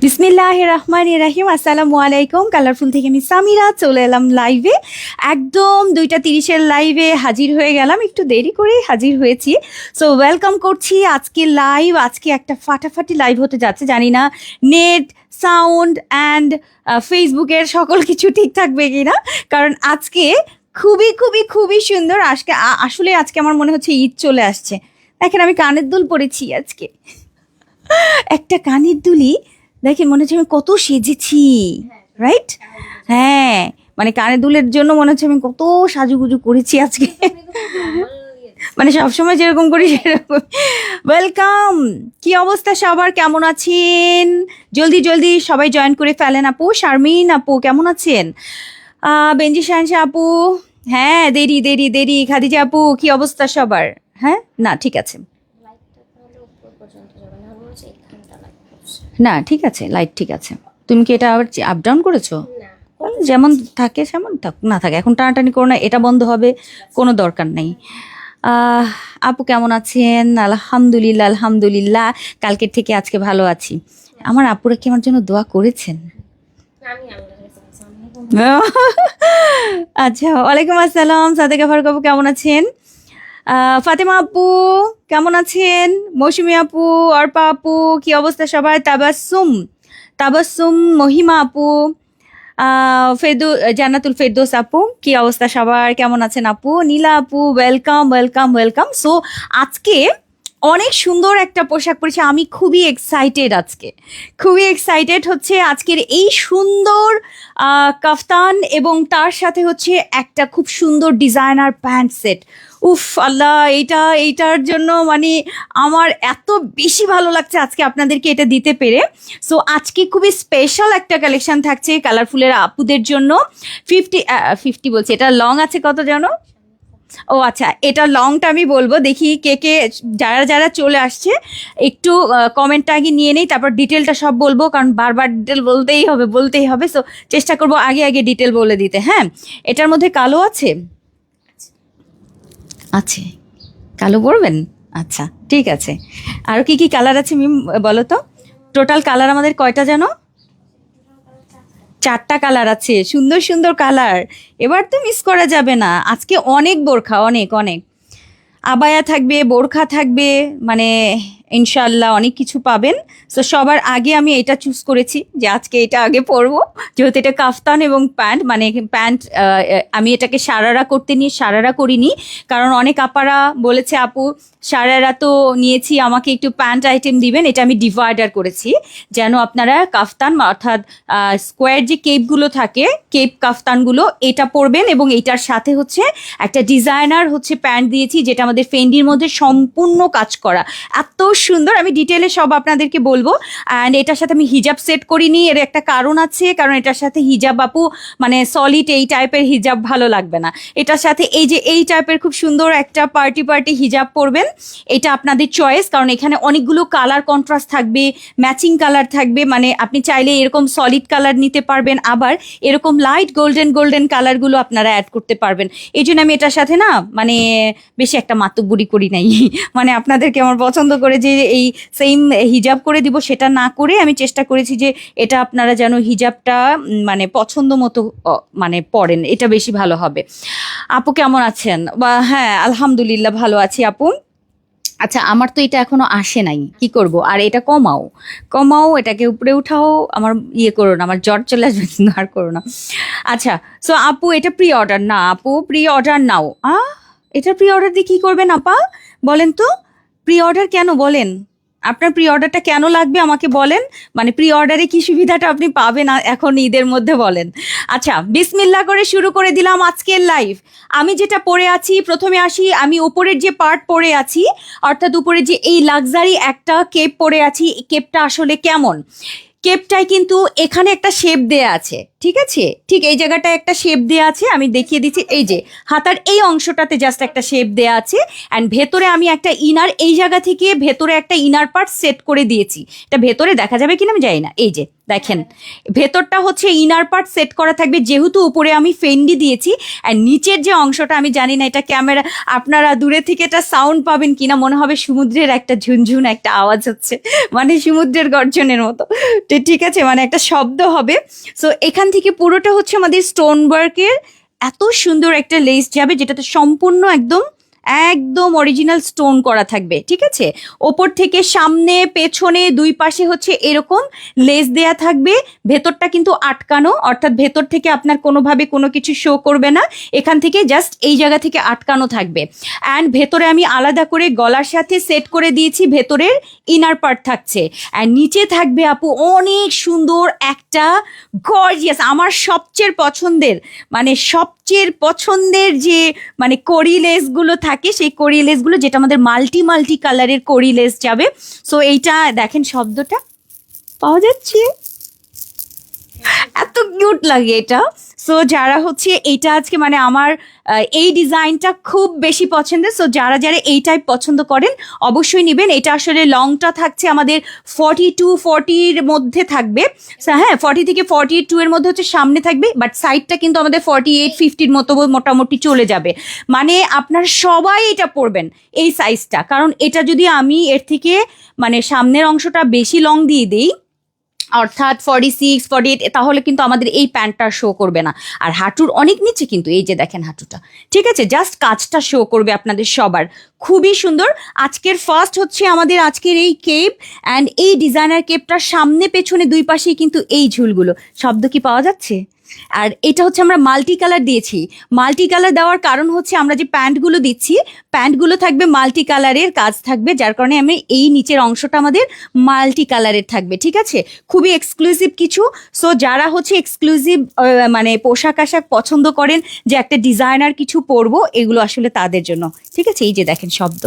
বিসমিল্লাহির রহমানির রহিম। আসসালামু আলাইকুম। কালারফুল থেকে আমি সামিরা চলে এলাম লাইভে, একদম 2:30 লাইভে হাজির হয়ে গেলাম। একটু দেরি করে হাজির হয়েছি। সো ওয়েলকাম করছি আজকে লাইভ। আজকে একটা ফাটাফাটি লাইভ হতে যাচ্ছে, জানি না নেট সাউন্ড অ্যান্ড ফেসবুকের সকল কিছু ঠিক থাকবে কিনা, কারণ আজকে খুবই খুবই খুবই সুন্দর। আসলে আজকে আমার মনে হচ্ছে ঈদ চলে আসছে। দেখেন আমি কানের দুল পরেছি আজকে, একটা কানের দুলই দেখেন মনে হচ্ছে আমি কত সেজেছি, রাইট? হ্যাঁ, মানে কানের দুলের জন্য মনে হচ্ছে আমি কত সাজুগুজু করেছি আজকে, মানে সবসময় যেরকম করি সেরকম। ওয়েলকাম। কি অবস্থা সবার, কেমন আছেন? জলদি জলদি সবাই জয়েন করে ফেলেন। আপু শারমিন আপু কেমন আছেন? বেঞ্জি শাহনশা আপু, হ্যাঁ দেরি দেরি দেরি। খাদিজা আপু কি অবস্থা সবার? হ্যাঁ না ঠিক আছে, না ঠিক আছে, লাইট ঠিক আছে। তুমি কি এটা আবার আপ ডাউন করেছো? যেমন থাকে সেমন থাক, না থাকে এখন টানাটানি করো না, এটা বন্ধ হবে, কোনো দরকার নেই। আপু কেমন আছেন? আলহামদুলিল্লাহ আলহামদুলিল্লাহ, কালকের থেকে আজকে ভালো আছি। আমার আপুরা কি আমার জন্য দোয়া করেছেন? আচ্ছা, ওয়ালাইকুম আসসালাম। সাদেকা ফারুক আপু কেমন আছেন? ফাতেমা আপু কেমন আছেন? মৌসুমী আপু, অর্পা আপু কি অবস্থা সবার? তাবাসসুম তাবাসসুম, মহিমা আপু, জান্নাতুল ফেরদৌস আপু কি অবস্থা সবার? কেমন আছেন আপু? নীলা আপু ওয়েলকাম ওয়েলকাম ওয়েলকাম। সো আজকে অনেক সুন্দর একটা পোশাক পরেছি, আমি খুবই এক্সাইটেড। আজকে খুবই এক্সাইটেড হচ্ছে আজকের এই সুন্দর কাফতান এবং তার সাথে হচ্ছে একটা খুব সুন্দর ডিজাইনার প্যান্ট সেট। উফ আল্লাহ, এইটার জন্য মানে আমার এত বেশি ভালো লাগছে আজকে আপনাদেরকে এটা দিতে পেরে। সো আজকে খুবই স্পেশাল একটা কালেকশন থাকছে কালারফুলের আপুদের জন্য। 50 বলছি, এটা লং আছে কত জানো? ও আচ্ছা, এটা লংটা আমি বলবো, দেখি কে কে যারা যারা চলে আসছে একটু কমেন্টটা আগে নিয়ে নেই, তারপর ডিটেলটা সব বলবো, কারণ বারবার ডিটেল বলতেই হবে। সো চেষ্টা করবো আগে আগে ডিটেল বলে দিতে। হ্যাঁ, এটার মধ্যে কালো আছে, আছে কালো পরবেন? আচ্ছা ঠিক আছে। আর কি কি কালার আছে মিম বলো তো? টোটাল কালার আমাদের কয়টা জানো? 4টা কালার আছে, সুন্দর সুন্দর কালার। এবার তো মিস করা যাবে না। আজকে অনেক বোরখা, অনেক অনেক আবায়া থাকবে, বোরখা থাকবে, মানে ইনশাল্লাহ অনেক কিছু পাবেন। সো সবার আগে আমি এটা চুজ করেছি যে আজকে এটা আগে পরবো, যেহেতু এটা কাফতান এবং প্যান্ট, মানে প্যান্ট আমি এটাকে সারারা সারারা করিনি, কারণ অনেক আপারা বলেছে আপু সারারা তো নিয়েছি, আমাকে একটু প্যান্ট আইটেম দিবেন। এটা আমি ডিভাইডার করেছি যেন আপনারা কাফতান অর্থাৎ স্কোয়ার যে কেপগুলো থাকে, কেপ কাফতানগুলো এটা পরবেন, এবং এইটার সাথে হচ্ছে একটা ডিজাইনার হচ্ছে প্যান্ট দিয়েছি, যেটা আমাদের ফেন্ডির মধ্যে সম্পূর্ণ কাজ করা, এত সুন্দর। আমি ডিটেলে সব আপনাদেরকে বলবো। অ্যান্ড এটার সাথে আমি হিজাব সেট করিনি, এর একটা কারণ আছে, কারণ এটার সাথে হিজাব আপু মানে সলিড এই টাইপের হিজাব ভালো লাগবে না। এটার সাথে এই যে এই টাইপের খুব সুন্দর একটা পার্টি হিজাব পরবেন, এটা আপনাদের চয়েস, কারণ এখানে অনেকগুলো কালার কন্ট্রাস্ট থাকবে, ম্যাচিং কালার থাকবে, মানে আপনি চাইলে এরকম সলিড কালার নিতে পারবেন, আবার এরকম লাইট গোল্ডেন কালারগুলো আপনারা অ্যাড করতে পারবেন। এই জন্য আমি এটার সাথে না মানে বেশি একটা মাতুব্বরি করি নাই, মানে আপনাদেরকে আমার পছন্দ করে যে এই সেম হিজাব করে দিব সেটা না করে আমি চেষ্টা করেছি যে এটা আপনারা যেন হিজাবটা মানে পছন্দ মতো মানে পড়েন, এটা বেশি ভালো হবে। আপু কেমন আছেন? বা হ্যাঁ আলহামদুলিল্লাহ ভালো আছি আপু। আচ্ছা, আমার তো এটা এখনো আসে নাই, কি করব? আর এটা কমাও এটাকে উপরে উঠাও, আমার ইয়ে করো না, আমার জ্বর চলে আসবে, কিন্তু আর করো না। আচ্ছা, সো আপু এটা প্রি অর্ডার না? আপু প্রি অর্ডার নাও। এটা প্রি অর্ডার দিয়ে কি করবেন আপা বলেন তো? প্রি অর্ডার কেন বলেন? আপনার প্রি অর্ডারটা কেন লাগবে আমাকে বলেন, মানে প্রি অর্ডারে কি সুবিধাটা আপনি পাবেন এখন ঈদের মধ্যে বলেন। আচ্ছা, বিসমিল্লাহ করে শুরু করে দিলাম আজকের লাইভ। আমি যেটা পরে আছি, প্রথমে আসি, আমি উপরের যে পার্ট পরে আছি, অর্থাৎ উপরে যে এই লাক্সারি একটা কেপ পরে আছি, এই কেপটা আসলে কেমন? কেপটায় কিন্তু এখানে একটা শেপ দেয়া আছে, ঠিক আছে, ঠিক এই জায়গাটায় একটা শেপ দেওয়া আছে, আমি দেখিয়ে দিচ্ছি। এই যে হাতার এই অংশটাতে জাস্ট একটা শেপ দেওয়া আছে, অ্যান্ড ভেতরে আমি একটা ইনার, এই জায়গা থেকে ভেতরে একটা ইনার পার্ট সেট করে দিয়েছি। এটা ভেতরে দেখা যাবে কিনা আমি জানি না, এই যে দেখেন ভেতরটা হচ্ছে ইনার পার্ট সেট করা থাকবে, যেহেতু উপরে আমি ফেন্ডি দিয়েছি। আর নিচের যে অংশটা আমি জানি না এটা ক্যামেরা, আপনারা দূরে থেকে এটা সাউন্ড পাবেন কিনা, মনে হবে সমুদ্রের একটা ঝুনঝুন একটা আওয়াজ হচ্ছে, মানে সমুদ্রের গর্জনের মতো। তো ঠিক আছে, মানে একটা শব্দ হবে। সো এখান থেকে পুরোটা হচ্ছে আমাদের স্টোন ওয়ার্কের এত সুন্দর একটা লেস যাবে, যেটাতে সম্পূর্ণ একদম একদম অরিজিনাল স্টোন করা থাকবে। ঠিক আছে, ওপর থেকে সামনে পেছনে দুই পাশে হচ্ছে এরকম লেস দেয়া থাকবে। ভেতরটা কিন্তু আটকানো, অর্থাৎ ভেতর থেকে আপনার কোনোভাবে কোনো কিছু শো করবে না, এখান থেকে জাস্ট এই জায়গা থেকে আটকানো থাকবে। অ্যান্ড ভেতরে আমি আলাদা করে গলার সাথে সেট করে দিয়েছি, ভেতরের ইনার পার্ট থাকছে। অ্যান্ড নিচে থাকবে আপু অনেক সুন্দর একটা গর্জিয়াস, আমার সবচেয়ে পছন্দের, মানে সবচেয়ে পছন্দের যে মানে কড়ি লেসগুলো থাকে, সেই কড়ি লেসগুলো, যেটা আমাদের মাল্টি মাল্টি কালারের কড়ি লেস যাবে। সো এইটা দেখেন শব্দটা পাওয়া যাচ্ছে, এত কিউট লাগে এটা। সো যারা হচ্ছে এইটা আজকে মানে আমার এই ডিজাইনটা খুব বেশি পছন্দের, সো যারা যারা এই টাইপ পছন্দ করেন অবশ্যই নেবেন। এটা আসলে লংটা থাকছে আমাদের 40 মধ্যে থাকবে। হ্যাঁ, 40 থেকে 42 এর মধ্যে হচ্ছে সামনে থাকবে, বাট সাইডটা কিন্তু আমাদের 48-50 মতো মোটামুটি চলে যাবে। মানে আপনার সবাই এটা পরবেন এই সাইজটা, কারণ এটা যদি আমি এর থেকে মানে সামনের অংশটা বেশি লং দিয়ে দিই, অর্থাৎ 46-48, তাহলে কিন্তু আমাদের এই প্যান্টটা শো করবে না। আর হাঁটুর অনেক নিচে কিন্তু এই যে দেখেন হাঁটুটা, ঠিক আছে, জাস্ট কাজটা শো করবে আপনাদের সবার। খুবই সুন্দর। আজকের ফার্স্ট হচ্ছে আমাদের আজকের এই কেপ, অ্যান্ড এই ডিজাইনার কেপটার সামনে পেছনে দুই পাশেই কিন্তু এই ঝুলগুলো, শব্দ কি পাওয়া যাচ্ছে? আর এটা হচ্ছে আমরা মাল্টি কালার দিয়েছি। মাল্টি কালার দেওয়ার কারণ হচ্ছে আমরা যে প্যান্টগুলো দিচ্ছি, প্যান্টগুলো থাকবে মাল্টি কালারের কাজ থাকবে, যার কারণে আমি এই নিচের অংশটা আমাদের মাল্টি কালারের থাকবে। ঠিক আছে, খুবই এক্সক্লুসিভ কিছু। সো যারা হচ্ছে এক্সক্লুসিভ মানে পোশাক আশাক পছন্দ করেন, যে একটা ডিজাইনার কিছু পরবো, এগুলো আসলে তাদের জন্য। ঠিক আছে, এই যে দেখেন শব্দ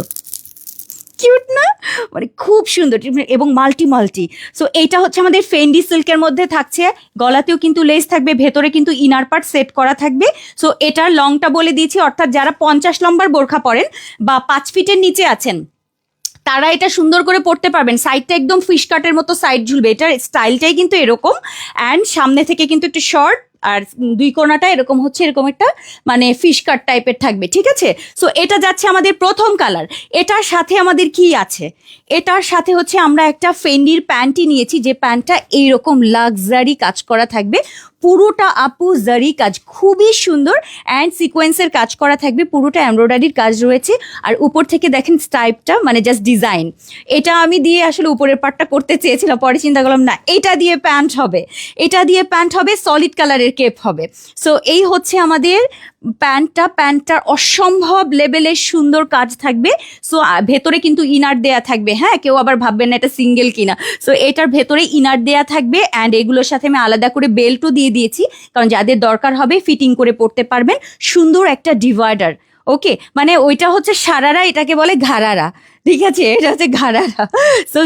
কিউট না, মানে খুব সুন্দর এবং মাল্টি মাল্টি। সো এইটা হচ্ছে আমাদের ফেন্ডি সিল্কের মধ্যে থাকছে, গলাতেও কিন্তু লেস থাকবে, ভেতরে কিন্তু ইনার পার্ট সেট করা থাকবে। সো এটার লংটা বলে দিয়েছি, অর্থাৎ যারা 50 লম্বার বোরখা পরেন বা 5 ফিটের নিচে আছেন, তারা এটা সুন্দর করে পড়তে পারবেন। সাইডটা একদম ফিশ কাটের মতো সাইড ঝুলবে, এটার স্টাইলটাই কিন্তু এরকম। অ্যান্ড সামনে থেকে কিন্তু একটু শর্ট, আর দুই কোণাটা এরকম হচ্ছে এরকম একটা মানে ফিশ কাট টাইপের থাকবে। ঠিক আছে, সো এটা যাচ্ছে আমাদের প্রথম কালার। এটার সাথে আমাদের কি আছে, এটার সাথে হচ্ছে আমরা একটা ফেন্ডির প্যান্টই নিয়েছি, যে প্যান্টটা এইরকম লাক্সারি কাজ করা থাকবে, পুরোটা আপু জারি কাজ, খুবই সুন্দর। অ্যান্ড সিকোয়েন্সের কাজ করা থাকবে, পুরোটা এমব্রয়ডারির কাজ রয়েছে। আর উপর থেকে দেখেন স্টাইপটা, মানে জাস্ট ডিজাইন। এটা আমি দিয়ে আসলে উপরের পার্টটা করতে চেয়েছিলাম, পরে চিন্তা করলাম না, এটা দিয়ে প্যান্ট হবে, এটা দিয়ে প্যান্ট হবে, সলিড কালারের কেপ হবে। সো এই হচ্ছে আমাদের প্যান্টটার অসম্ভব লেভেলের সুন্দর কাজ থাকবে। সো ভেতরে কিন্তু ইনার দেয়া থাকবে, হ্যাঁ, কেউ আবার ভাববেন না এটা সিঙ্গেল কিনা। সো এটার ভেতরে ইনার দেয়া থাকবে, অ্যান্ড এগুলোর সাথে আমি আলাদা করে বেল্টও দিয়ে দিয়েছি, কারণ যাদের দরকার হবে ফিটিং করে পড়তে পারবেন। সুন্দর একটা ডিভাইডার, ওকে, মানে ওইটা হচ্ছে সারারা, এটাকে বলে ঘাড়ারা। ঠিক আছে, এটা হচ্ছে ঘাড়ারা। সো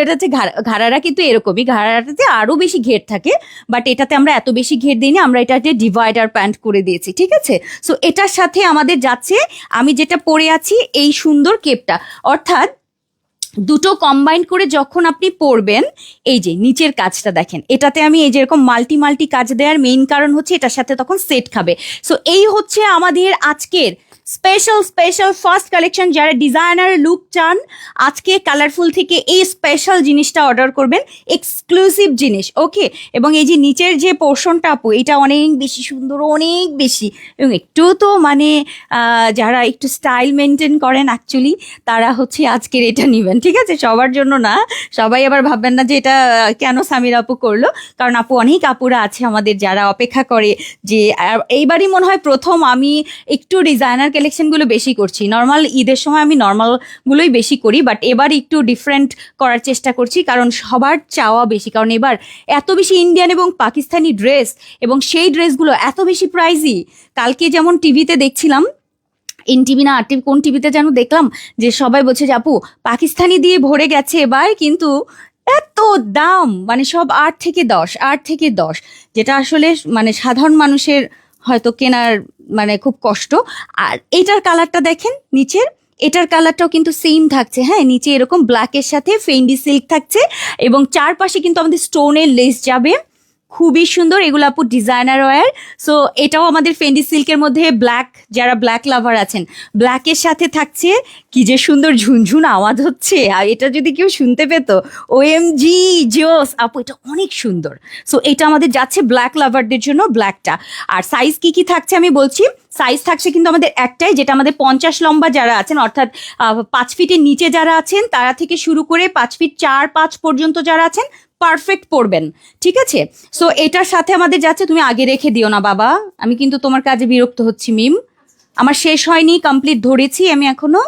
এটা হচ্ছে ঘাড়ারা, কিন্তু এরকমই ঘাড়ারাটাতে আরো বেশি ঘের থাকে, বাট এটাতে আমরা এত বেশি ঘের দিইনি, আমরা এটাতে ডিভাইডার প্যান্ট করে দিয়েছি। ঠিক আছে, সো এটার সাথে আমাদের যাচ্ছে আমি যেটা পরে আছি এই সুন্দর কেপটা, অর্থাৎ দুটো কম্বাইন করে যখন আপনি পরবেন, এই যে নিচের কাজটা দেখেন, এটাতে আমি এই যেরকম মাল্টি মাল্টি কাজ দেওয়ার মেইন কারণ হচ্ছে এটার সাথে তখন সেট খাবে। সো এই হচ্ছে আমাদের আজকের স্পেশাল ফার্স্ট কালেকশন। যারা ডিজাইনার লুক চান, আজকে কালারফুল থেকে এই স্পেশাল জিনিসটা অর্ডার করবেন, এক্সক্লুসিভ জিনিস। ওকে, এবং এই যে নিচের যে পোর্শনটা আপু, এটা অনেক বেশি সুন্দর, অনেক বেশি, এবং একটু তো মানে যারা একটু স্টাইল মেনটেন করেন অ্যাকচুয়ালি, তারা হচ্ছে আজকের এটা নেবেন। ঠিক আছে, সবার জন্য না, সবাই আবার ভাববেন না যে এটা কেন সামির আপু করলো, কারণ আপু অনেক আপুরা আছে আমাদের যারা অপেক্ষা করে যে এইবারই মনে হয় প্রথম আমি একটু ডিজাইনার কালেকশনগুলো বেশি করছি। নর্মাল ঈদের সময় আমি নর্মালগুলোই বেশি করি, বাট এবার একটু ডিফারেন্ট করার চেষ্টা করছি, কারণ সবার চাওয়া বেশি, কারণ এবার এত বেশি ইন্ডিয়ান এবং পাকিস্তানি ড্রেস, এবং সেই ড্রেসগুলো এত বেশি প্রাইজি। কালকে যেমন টিভিতে দেখছিলাম, টিভি না টিভি কোন টিভিতে যেন দেখলাম, যে সবাই বলছে যে আপু পাকিস্তানি দিয়ে ভরে গেছে এবার, কিন্তু এত দাম, মানে সব 8 থেকে 10, 8 থেকে 10, যেটা আসলে মানে সাধারণ মানুষের হয়তো কেনার মানে খুব কষ্ট। আর এটার কালারটা দেখেন নিচের, এটার কালারটাও কিন্তু সেম থাকছে, হ্যাঁ, নিচে এরকম ব্ল্যাকের সাথে ফেন্ডি সিল্ক থাকছে এবং চারপাশে কিন্তু আমাদের স্টোনের লেস যাবে, খুবই সুন্দর। এগুলো আপু ডিজাইনার ওয়্যার। সো এটাও আমাদের ফেন্ডি সিল্কের মধ্যে ব্ল্যাক, যারা ব্ল্যাক লাভার আছেন, ব্ল্যাকের সাথে থাকছে কি যে সুন্দর ঝুনঝুন আওয়াজ হচ্ছে, আর এটা যদি কেউ শুনতে পেতো, OMG জোস আপু, এটা অনেক সুন্দর। সো এটা আমাদের যাচ্ছে ব্ল্যাক লাভারদের জন্য, ব্ল্যাকটা। আর সাইজ কি কি থাকছে আমি বলছি। সাইজ থাকছে কিন্তু আমাদের একটাই, যেটা আমাদের 50 লম্বা যারা আছেন, অর্থাৎ 5 ফিটের নিচে যারা আছেন তারা থেকে শুরু করে 5 ফিট 4-5 পর্যন্ত যারা আছেন পারফেক্ট পড়বেন, ঠিক আছে। সো এটার সাথে আমাদের যাচ্ছে, তুমি আগে রেখে দিও না বাবা, আমি কিন্তু তোমার কাজে বিরক্ত হচ্ছি মিম, আমার শেষ হয়নি, কমপ্লিট ধরেছি আমি এখনো।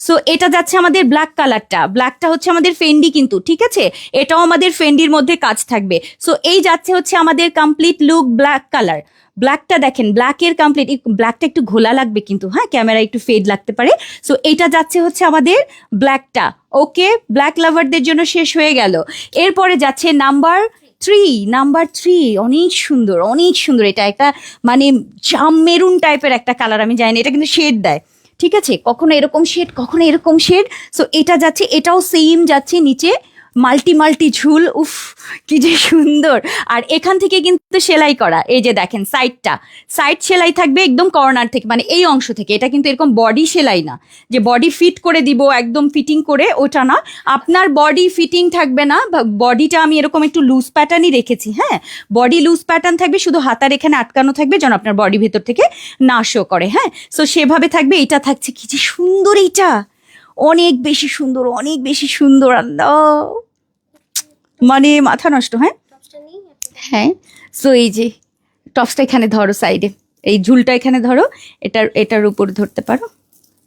সো এটা যাচ্ছে আমাদের ব্ল্যাক কালারটা, ব্ল্যাকটা হচ্ছে আমাদের ফেন্ডি কিন্তু, ঠিক আছে, এটাও আমাদের ফেন্ডির মধ্যে কাজ থাকবে। সো এই যাচ্ছে হচ্ছে আমাদের কমপ্লিট লুক ব্ল্যাক কালার। ব্ল্যাকটা দেখেন, ব্ল্যাকের কমপ্লিট, ব্ল্যাকটা একটু ঘোলা লাগবে কিন্তু, হ্যাঁ, ক্যামেরা একটু ফেড লাগতে পারে। সো এটা যাচ্ছে হচ্ছে আমাদের ব্ল্যাকটা। ওকে, ব্ল্যাক লাভারদের জন্য শেষ হয়ে গেল। এরপরে যাচ্ছে নাম্বার 3, অনেক সুন্দর, অনেক সুন্দর। এটা একটা মানে জাম মেরুন টাইপের একটা কালার, আমি জানি না, এটা কিন্তু শেড দেয়, ঠিক আছে, কখনো এরকম শেড, কখনো এরকম শেড। সো এটা যাচ্ছে, এটাও সেম যাচ্ছে নিচে মাল্টি ঝুল, উফ কি যে সুন্দর। আর এখান থেকে কিন্তু সেলাই করা, এই যে দেখেন সাইড সেলাই থাকবে একদম কর্নার থেকে, মানে এই অংশ থেকে। এটা কিন্তু এরকম বডি সেলাই না যে বডি ফিট করে দিব একদম ফিটিং করে, ওটা না, আপনার বডি ফিটিং থাকবে না। বডিটা আমি এরকম একটু লুজ প্যাটার্নই রেখেছি, হ্যাঁ, বডি লুজ প্যাটার্ন থাকবে, শুধু হাতার এখানে আটকানো থাকবে যেন আপনার বডি ভেতর থেকে না শো করে, হ্যাঁ। সো সেভাবে থাকবে। এটা থাকছে কি যে সুন্দর, এইটা অনেক বেশি সুন্দর, অনেক বেশি সুন্দর, আল্লাহ মানে মাথা নষ্ট। হ্যাঁ হ্যাঁ, সো এই যে টপসটা এখানে ধরো, সাইডে এই ঝুলটা এখানে ধরো, এটার উপর ধরতে পারো।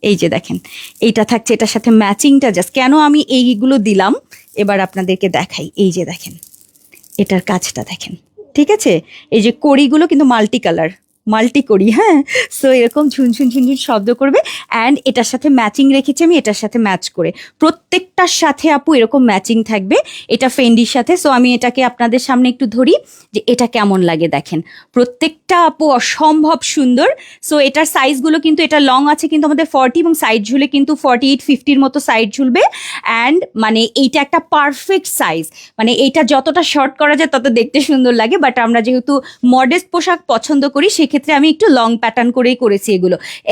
এই যে দেখেন এইটা থাকছে, এটার সাথে ম্যাচিংটা জাস্ট, কেন আমি এইগুলো দিলাম এবার আপনাদেরকে দেখাই। এই যে দেখেন এটার কাজটা দেখেন, ঠিক আছে, এই যে কড়িগুলো কিন্তু মাল্টি করি, হ্যাঁ। সো এরকম ঝুনঝুন ঝুনঝুন শব্দ করবে। অ্যান্ড এটার সাথে ম্যাচিং রেখেছি আমি, এটার সাথে ম্যাচ করে, প্রত্যেকটার সাথে আপু এরকম ম্যাচিং থাকবে, এটা ফেন্ডির সাথে। সো আমি এটাকে আপনাদের সামনে একটু ধরি যে এটা কেমন লাগে দেখেন, প্রত্যেকটা আপু অসম্ভব সুন্দর। সো এটার সাইজগুলো কিন্তু, এটা লং আছে কিন্তু আমাদের 40, এবং সাইড ঝুলে কিন্তু 48-50 মতো সাইড ঝুলবে। অ্যান্ড মানে এইটা একটা পারফেক্ট সাইজ, মানে এইটা যতটা শর্ট করা যায় তত দেখতে সুন্দর লাগে। বাট আমরা যেহেতু মডেস্ট পোশাক পছন্দ করি, সেক্ষেত্রে আমি একটু লং প্যাটার্ন করেই করেছি।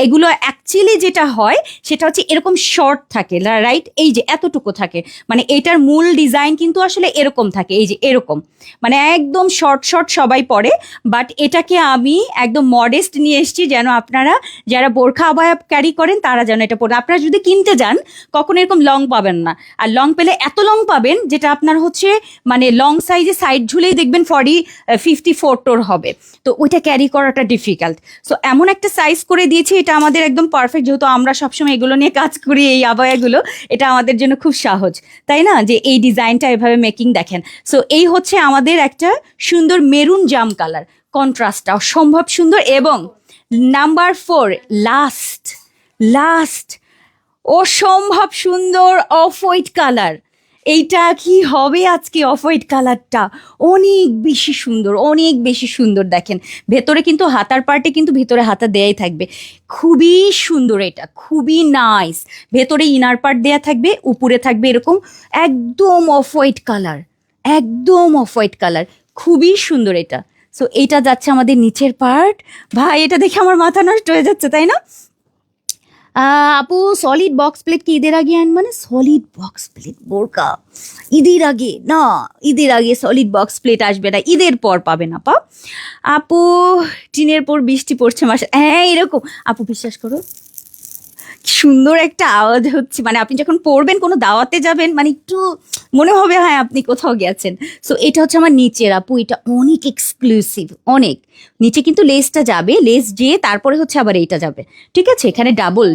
এগুলো অ্যাকচুয়ালি যেটা হয় সেটা হচ্ছে এরকম শর্ট থাকে, রাইট, এই যে এতটুকু থাকে, মানে এটার মূল ডিজাইন কিন্তু আসলে এরকম থাকে, এই যে এরকম, মানে একদম শর্ট সবাই পরে। বাট এটাকে আমি একদম মডেস্ট নিয়ে এসেছি, যেন আপনারা যারা বোরখা আবায়া ক্যারি করেন তারা যেন এটা পরে, আপনারা যদি কিনতে যান কখনো এরকম লং পাবেন না। আর লং পেলে এত লং পাবেন যেটা আপনার হচ্ছে মানে লং সাইজে সাইড ঝুলেই দেখবেন 40-54 হবে, তো ওইটা ক্যারি করাটা ডিফিকাল্ট। সো এমন একটা সাইজ করে দিয়েছি, এটা আমাদের একদম পারফেক্ট, যেহেতু আমরা সবসময় এগুলো নিয়ে কাজ করি, এই আবায়াগুলো, এটা আমাদের জন্য খুব সহজ, তাই না, যে এই ডিজাইনটা এভাবে মেকিং দেখেন। সো এই হচ্ছে আমাদের একটা সুন্দর মেরুন জাম কালার, কন্ট্রাস্টটা অসম্ভব সুন্দর। এবং নাম্বার 4, লাস্ট অসম্ভব সুন্দর অফ হোয়াইট কালার। এইটা কি হবে আজকে, অফ হোয়াইট কালারটা অনেক বেশি সুন্দর দেখেন। ভেতরে কিন্তু হাতার পার্টে কিন্তু ভেতরে হাতা দেয়াই থাকবে, খুবই সুন্দর, এটা খুবই নাইস। ভেতরে ইনার পার্ট দেয়া থাকবে, উপরে থাকবে এরকম একদম অফ হোয়াইট কালার, খুবই সুন্দর এটা। সো এটা যাচ্ছে আমাদের নিচের পার্ট। ভাই এটা দেখে আমার মাথা নষ্ট হয়ে যাচ্ছে, তাই না আপু? সলিড বক্স প্লেট কি ঈদের আগে মানে সলিড বক্স প্লেট বোরকা ঈদের আগে না, ঈদের আগে সলিড বক্স প্লেট আসবে না, ঈদের পর পাবেন আপু। টিনের পর বৃষ্টি পড়ছে মাসে, হ্যাঁ এরকম আপু, বিশ্বাস করো সুন্দর একটা আওয়াজ হচ্ছে, মানে আপনি যখন পড়বেন কোনো দাওয়াতে যাবেন, মানে একটু মনে হবে হ্যাঁ আপনি কোথাও গেছেন। সো এটা হচ্ছে আমার নিচের আপু, এটা অনেক এক্সক্লুসিভ, অনেক নিচে কিন্তু লেসটা যাবে, লেস যেয়ে তারপরে হচ্ছে আবার এইটা যাবে, ঠিক আছে, এখানে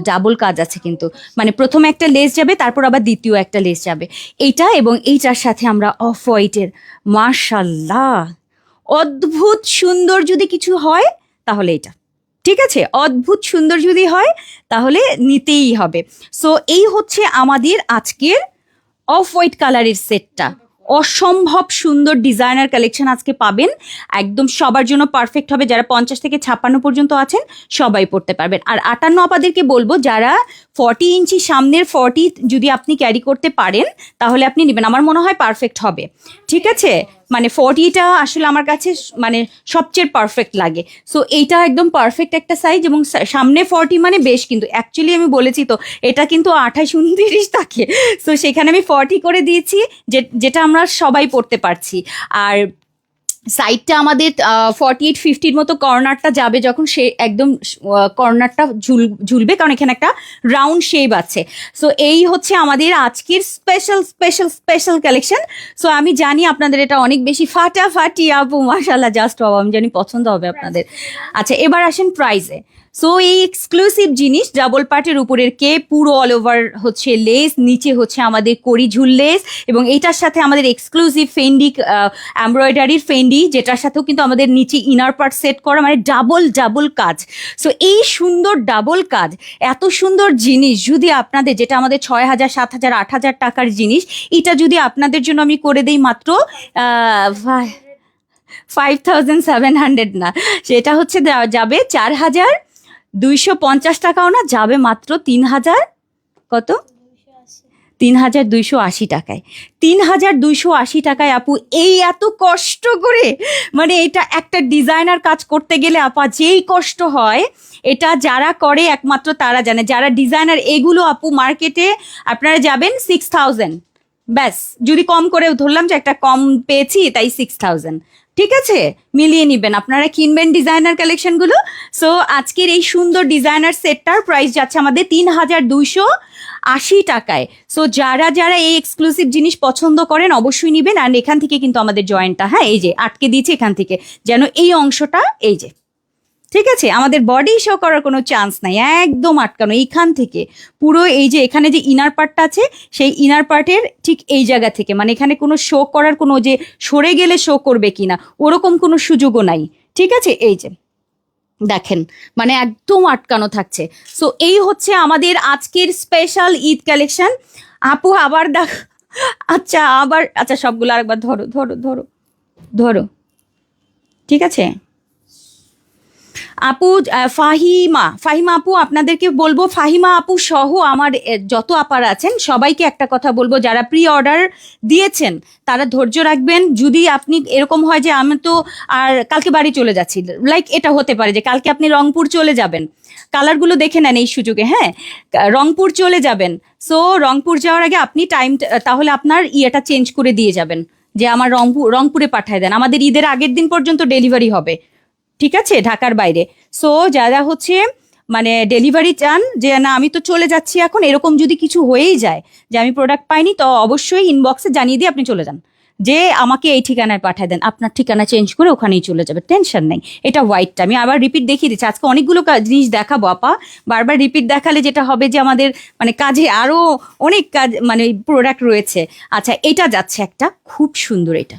ডাবল কাজ আছে কিন্তু, মানে প্রথমে একটা লেস যাবে, তারপর আবার দ্বিতীয় একটা লেস যাবে, এইটা এবং এইটার সাথে আমরা অফ হোয়াইটের, মাশাল্লাহ অদ্ভুত সুন্দর যদি কিছু হয় তাহলে এটা, ঠিক আছে, অদ্ভুত সুন্দর যদি হয় তাহলে নিতেই হবে। সো এই হচ্ছে আমাদের আজকের অফ হোয়াইট কালারের সেটটা। অসম্ভব সুন্দর ডিজাইনার কালেকশন আজকে পাবেন, একদম সবার জন্য পারফেক্ট হবে। যারা 50 থেকে 56 পর্যন্ত আছেন সবাই পড়তে পারবেন। আর 58 আপাদেরকে বলবো, যারা 40 ইঞ্চি সামনের 40 যদি আপনি ক্যারি করতে পারেন তাহলে আপনি নেবেন, আমার মনে হয় পারফেক্ট হবে। ঠিক আছে, মানে 40টা আসলে আমার কাছে মানে সবচেয়ে পারফেক্ট লাগে। সো এইটা একদম পারফেক্ট একটা সাইজ, এবং সামনে 40 মানে বেশ, কিন্তু অ্যাকচুয়ালি আমি বলেছি তো এটা কিন্তু 28 29 থাকে, সো সেখানে আমি 40 করে দিয়েছি, যেটা আমরা সবাই পড়তে পারছি। আর সাইডটা আমাদের 48-50 মতো কর্নারটা যাবে, যখন সে একদম কর্নারটা ঝুলবে, কারণ এখানে একটা রাউন্ড শেপ আছে। সো এই হচ্ছে আমাদের আজকের special special special collection. So আমি জানি আপনাদের এটা অনেক বেশি ফাটাফাটি আপু, মাশাআল্লাহ, জাস্ট বাবা, আমি জানি পছন্দ হবে আপনাদের। আচ্ছা, এবার আসেন প্রাইসে। সো এই এক্সক্লুসিভ জিনিস, ডাবল পার্টের উপরের কে পুরো অল ওভার হচ্ছে লেস, নিচে হচ্ছে আমাদের কড়ি ঝুল লেস, এবং এটার সাথে আমাদের এক্সক্লুসিভ ফেন্ডি এমব্রয়ডারির ফেন্ডি, যেটার সাথেও কিন্তু আমাদের নিচে ইনার পার্ট সেট করা, মানে ডাবল কাজ। সো এই সুন্দর ডাবল কাজ, এত সুন্দর জিনিস যদি আপনাদের, যেটা আমাদের 6,000 7,000 8,000 টাকার জিনিস, এটা যদি আপনাদের জন্য আমি করে দিই মাত্র 5,700 না, সেটা হচ্ছে যাবে 4,250 টাকাও না, যাবে মাত্র 3,000 কত 3,280 টাকায়। 3,280 টাকায় আপু, এই এত কষ্ট করে, মানে এটা একটা ডিজাইনার কাজ করতে গেলে আপা যেই কষ্ট হয়, এটা যারা করে একমাত্র তারা জানে, যারা ডিজাইনার। এগুলো আপু মার্কেটে আপনারা যাবেন 6,000, ব্যাস, যদি কম করে ধরলাম যে একটা কম পেয়েছি তাই 6,000, ঠিক আছে, মিলিয়ে নিবেন, আপনারা কিনবেন ডিজাইনার কালেকশনগুলো। সো আজকের এই সুন্দর ডিজাইনার সেটটার প্রাইস যাচ্ছে আমাদের 3,280 টাকায়। সো যারা যারা এই এক্সক্লুসিভ জিনিস পছন্দ করেন অবশ্যই নিবেন। আর এখান থেকে কিন্তু আমাদের জয়েন্টটা, হ্যাঁ, এই যে আটকে দিয়েছে এখান থেকে, যেন এই অংশটা, এই যে, ঠিক আছে, আমাদের বডি শো করার কোনো চান্স নাই, একদম আটকানো এইখান থেকে পুরো, এই যে এখানে যে ইনার পার্টটা আছে সেই ইনার পার্টের ঠিক এই জায়গা থেকে, মানে এখানে কোনো শো করার কোনো, যে সরে গেলে শো করবে কিনা ওরকম কোনো সুযোগও নাই, ঠিক আছে, এই যে দেখেন, মানে একদম আটকানো থাকছে। সো এই হচ্ছে আমাদের আজকের স্পেশাল ঈদ কালেকশন। আপু আবার দেখ, আচ্ছা আবার, আচ্ছা সবগুলো আরেকবার ধরো ধরো ধরো ধরো, ঠিক আছে আপু। ফাহিমা আপু, আপনাদেরকে বলবো, ফাহিমা আপু সহ আমার যত আপারা আছেন সবাইকে একটা কথা বলবো, যারা প্রি অর্ডার দিয়েছেন তারা ধৈর্য রাখবেন। যদি আপনি এরকম হয় যে আমি তো আর কালকে বাড়ি চলে যাচ্ছি, লাইক এটা হতে পারে যে কালকে আপনি রংপুর চলে যাবেন, কালারগুলো দেখে নেন এই সুযোগে, হ্যাঁ, রংপুর চলে যাবেন। সো রংপুর যাওয়ার আগে আপনি টাইম, তাহলে আপনার ইয়েটা চেঞ্জ করে দিয়ে যাবেন, যে আমার রংপুরে পাঠায় দেন, আমাদের ঈদের আগের দিন পর্যন্ত ডেলিভারি হবে, ঠিক আছে, ঢাকার বাইরে। সো যারা হচ্ছে মানে ডেলিভারি চান, যে না আমি তো চলে যাচ্ছি এখন, এরকম যদি কিছু হয়েই যায় যে আমি প্রোডাক্ট পাইনি, তো অবশ্যই ইনবক্সে জানিয়ে দিয়ে আপনি চলে যান, যে আমাকে এই ঠিকানায় পাঠায় দেন, আপনার ঠিকানা চেঞ্জ করে ওখানেই চলে যাবে, টেনশন নেই। এটা হোয়াইটটা আমি আবার রিপিট দেখিয়ে দিচ্ছি, আজকে অনেকগুলো জিনিস দেখাবো আপা, বারবার রিপিট দেখালে যেটা হবে যে আমাদের মানে কাজে আরো অনেক কাজ, মানে প্রোডাক্ট রয়েছে। আচ্ছা, এটা যাচ্ছে একটা খুব সুন্দর, এটা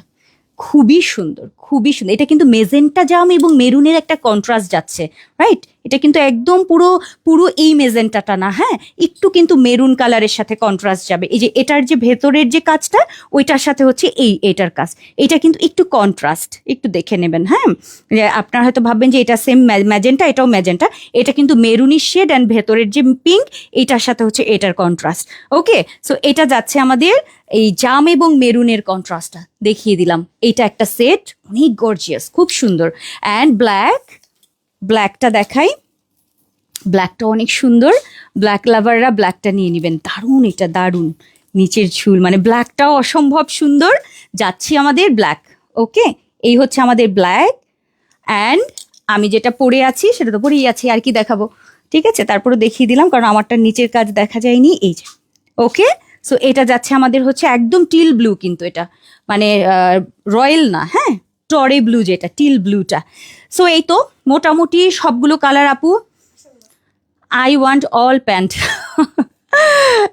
খুবই সুন্দর, খুবই সুন্দর, এটা কিন্তু মেজেন্টা জাম এবং মেরুনের একটা কন্ট্রাস্ট যাচ্ছে, রাইট, এটা কিন্তু একদম পুরো পুরো এই মেজেন্টাটা না, হ্যাঁ, একটু কিন্তু মেরুন কালারের সাথে কন্ট্রাস্ট যাবে, এই যে এটার যে ভেতরের যে কাজটা ওইটার সাথে হচ্ছে এটার কাজ, এটা কিন্তু একটু কন্ট্রাস্ট, একটু দেখে নেবেন, হ্যাঁ, আপনারা হয়তো ভাববেন যে এটা সেম ম্যাজেন্টা, এটাও ম্যাজেন্টা, এটা কিন্তু মেরুনি শেড অ্যান্ড ভেতরের যে পিঙ্ক এটার সাথে হচ্ছে এটার কন্ট্রাস্ট। ওকে, সো এটা যাচ্ছে আমাদের এই জাম এবং মেরুনের কন্ট্রাস্টটা দেখিয়ে দিলাম, এইটা একটা সেট, অনেক গর্জিয়াস, খুব সুন্দর। অ্যান্ড ব্ল্যাকটা দেখাই, ব্ল্যাকটা অনেক সুন্দর, ব্ল্যাক লাভাররা ব্ল্যাকটা নিয়ে নেবেন, দারুণ, এটা দারুণ, নিচের ঝুল, মানে ব্ল্যাকটাও অসম্ভব সুন্দর যাচ্ছি আমাদের ব্ল্যাক। ওকে, এই হচ্ছে আমাদের ব্ল্যাক। অ্যান্ড আমি যেটা পরে আছি সেটা তো পরেই আছি, আর কি দেখাবো, ঠিক আছে, তারপরে দেখিয়ে দিলাম কারণ আমারটা নিচের কাজ দেখা যায়নি, এই যে। ওকে, সো এটা যাচ্ছে আমাদের হচ্ছে একদম টিল ব্লু, কিন্তু এটা মানে রয়্যাল না, হ্যাঁ, টরে ব্লু, যেটা টিল ব্লুটা। সো এই তো মোটামুটি সবগুলো কালার আপু, আই ওয়ান্ট অল প্যান্ট।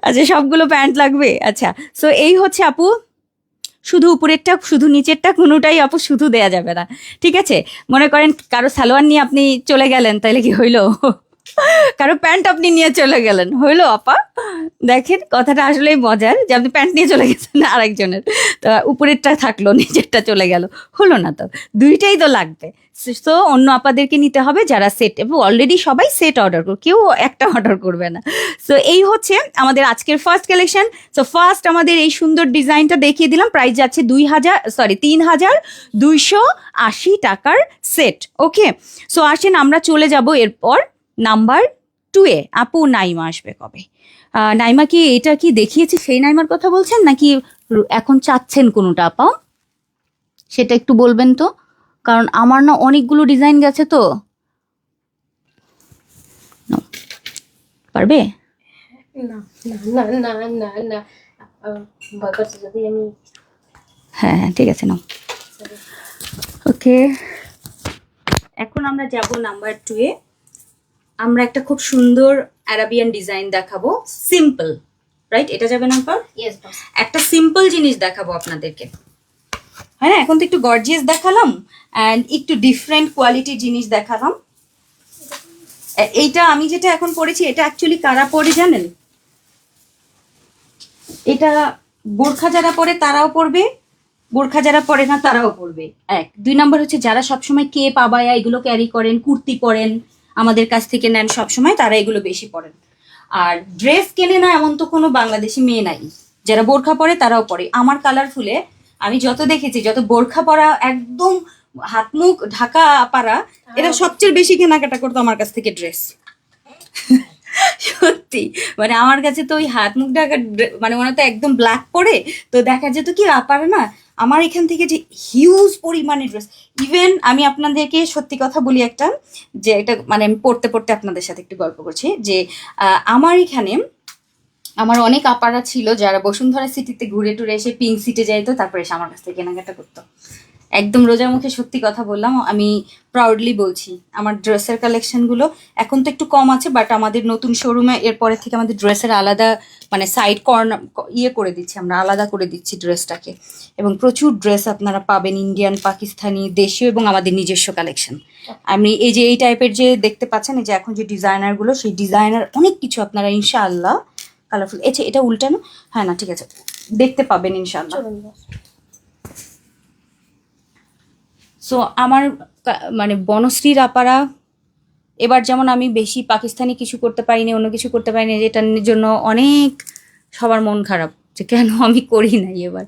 আচ্ছা, সবগুলো প্যান্ট লাগবে, আচ্ছা। সো এই হচ্ছে আপু, শুধু উপরেরটা শুধু নিচেরটা কোনোটাই আপু শুধু দেয়া যাবে না, ঠিক আছে। মনে করেন কারো সালোয়ার নিয়ে আপনি চলে গেলেন, তাহলে কি হইলো, কারো প্যান্ট আপনি নিয়ে চলে গেলেন, হইলো আপা? দেখেন কথাটা আসলেই মজার যে আপনি প্যান্ট নিয়ে চলে গেছেন আরেকজনের, তো উপরেরটা থাকলো নিচেরটা চলে গেল, হলো না তো, দুইটাই তো লাগবে। তো অন্য আপাদেরকে নিতে হবে যারা সেট, এবং অলরেডি সবাই সেট অর্ডার করবে, কেউ একটা অর্ডার করবে না। সো এই হচ্ছে আমাদের আজকের ফার্স্ট কালেকশন। সো ফার্স্ট আমাদের এই সুন্দর ডিজাইনটা দেখিয়ে দিলাম, প্রাইস যাচ্ছে 3,280 টাকার সেট। ওকে, সো আসেন আমরা চলে যাব এরপর নাম্বার 2-এ। আপু নাইমা আসবে কবে? নাইমা কি এটা কি দেখিয়েছি সেই নাইমার কথা বলছেন নাকি এখন চাচ্ছেন কোনোটা আপা? সেটা একটু বলবেন তো, কারণ আমার না অনেকগুলো ডিজাইন গেছে তো। No. পারবে? না না না না না না, ভয় করছে যদি আমি। হ্যাঁ হ্যাঁ ঠিক আছে, নাও। ওকে, এখন আমরা যাব নাম্বার 2-এ। আমরা একটা খুব সুন্দর আরাবিয়ান ডিজাইন দেখাবো, সিম্পল, রাইট? এটা যাবে না আপা? Yes boss. একটা সিম্পল জিনিস দেখাবো আপনাদেরকে, হ্যাঁ না? এখন তো একটু গর্জিয়াস দেখালাম অ্যান্ড একটু ডিফারেন্ট কোয়ালিটির জিনিস দেখালাম। এইটা আমি যেটা এখন পরেছি এটা অ্যাকচুয়ালি কারা পরে জানেন? এটা বোরখা যারা পরে তারাও পরবে, বোরখা যারা পরে না তারাও পরবে। 2 নাম্বার হচ্ছে যারা সবসময় কেপ আবায়া এগুলো ক্যারি করেন, কুর্তি পরেন, আমাদের কাছ থেকে নেন সবসময়, তারা এগুলো বেশি পরেন। আর ড্রেস কেনে না এমন তো কোনো বাংলাদেশি মেয়ে নাই, যারা বোরখা পরে তারাও পরে। আমার কালারফুলে আমি যত দেখেছি, যত বোরখা পরা একদম হাত মুখ ঢাকা পারা, এরা সবচেয়ে বেশি কেনাকাটা করতো আমার কাছ থেকে ড্রেস। সত্যি, মানে আমার কাছে তো ওই হাত মুখ ঢাকা মানে মনে তো একদম ব্ল্যাক পরে, তো দেখা যেত কি আপারে না আমার এখান থেকে যে হিউজ পরিমাণে ড্রেস। ইভেন আমি আপনাদেরকে সত্যি কথা বলি একটা, যে এটা মানে আমি পড়তে পড়তে আপনাদের সাথে একটু গল্প করছি, যে আমার এখানে আমার অনেক আপারা ছিল যারা বসুন্ধরা সিটিতে ঘুরে টুরে এসে পিঙ্ক সিটে যাইতো, তারপরে এসে আমার কাছ থেকে কেনাকাটা করতো। একদম রোজা মুখে সত্যি কথা বললাম, আমি প্রাউডলি বলছি আমার ড্রেসের কালেকশনগুলো এখন তো একটু কম আছে, বাট আমাদের নতুন শোরুমে এরপরে থেকে আমাদের ড্রেসের আলাদা মানে সাইড কর্নার করে দিচ্ছি, আমরা আলাদা করে দিচ্ছি ড্রেসটাকে, এবং প্রচুর ড্রেস আপনারা পাবেন, ইন্ডিয়ান, পাকিস্তানি, দেশীয় এবং আমাদের নিজস্ব কালেকশন। আমি এই যে এই টাইপের যে দেখতে পাচ্ছেন, এই যে এখন যে ডিজাইনারগুলো, সেই ডিজাইনার অনেক কিছু আপনারা ইনশাআল্লাহ কালারফুল, এটা উল্টানো, হ্যাঁ না ঠিক আছে, দেখতে পাবেন ইনশাআল্লাহ। সো আমার মানে বনশ্রীর আপারা এবার যেমন আমি বেশি পাকিস্তানি কিছু করতে পারিনি, অন্য কিছু করতে পারিনি, যেটার জন্য অনেক সবার মন খারাপ যে কেন আমি করি নাই এবার,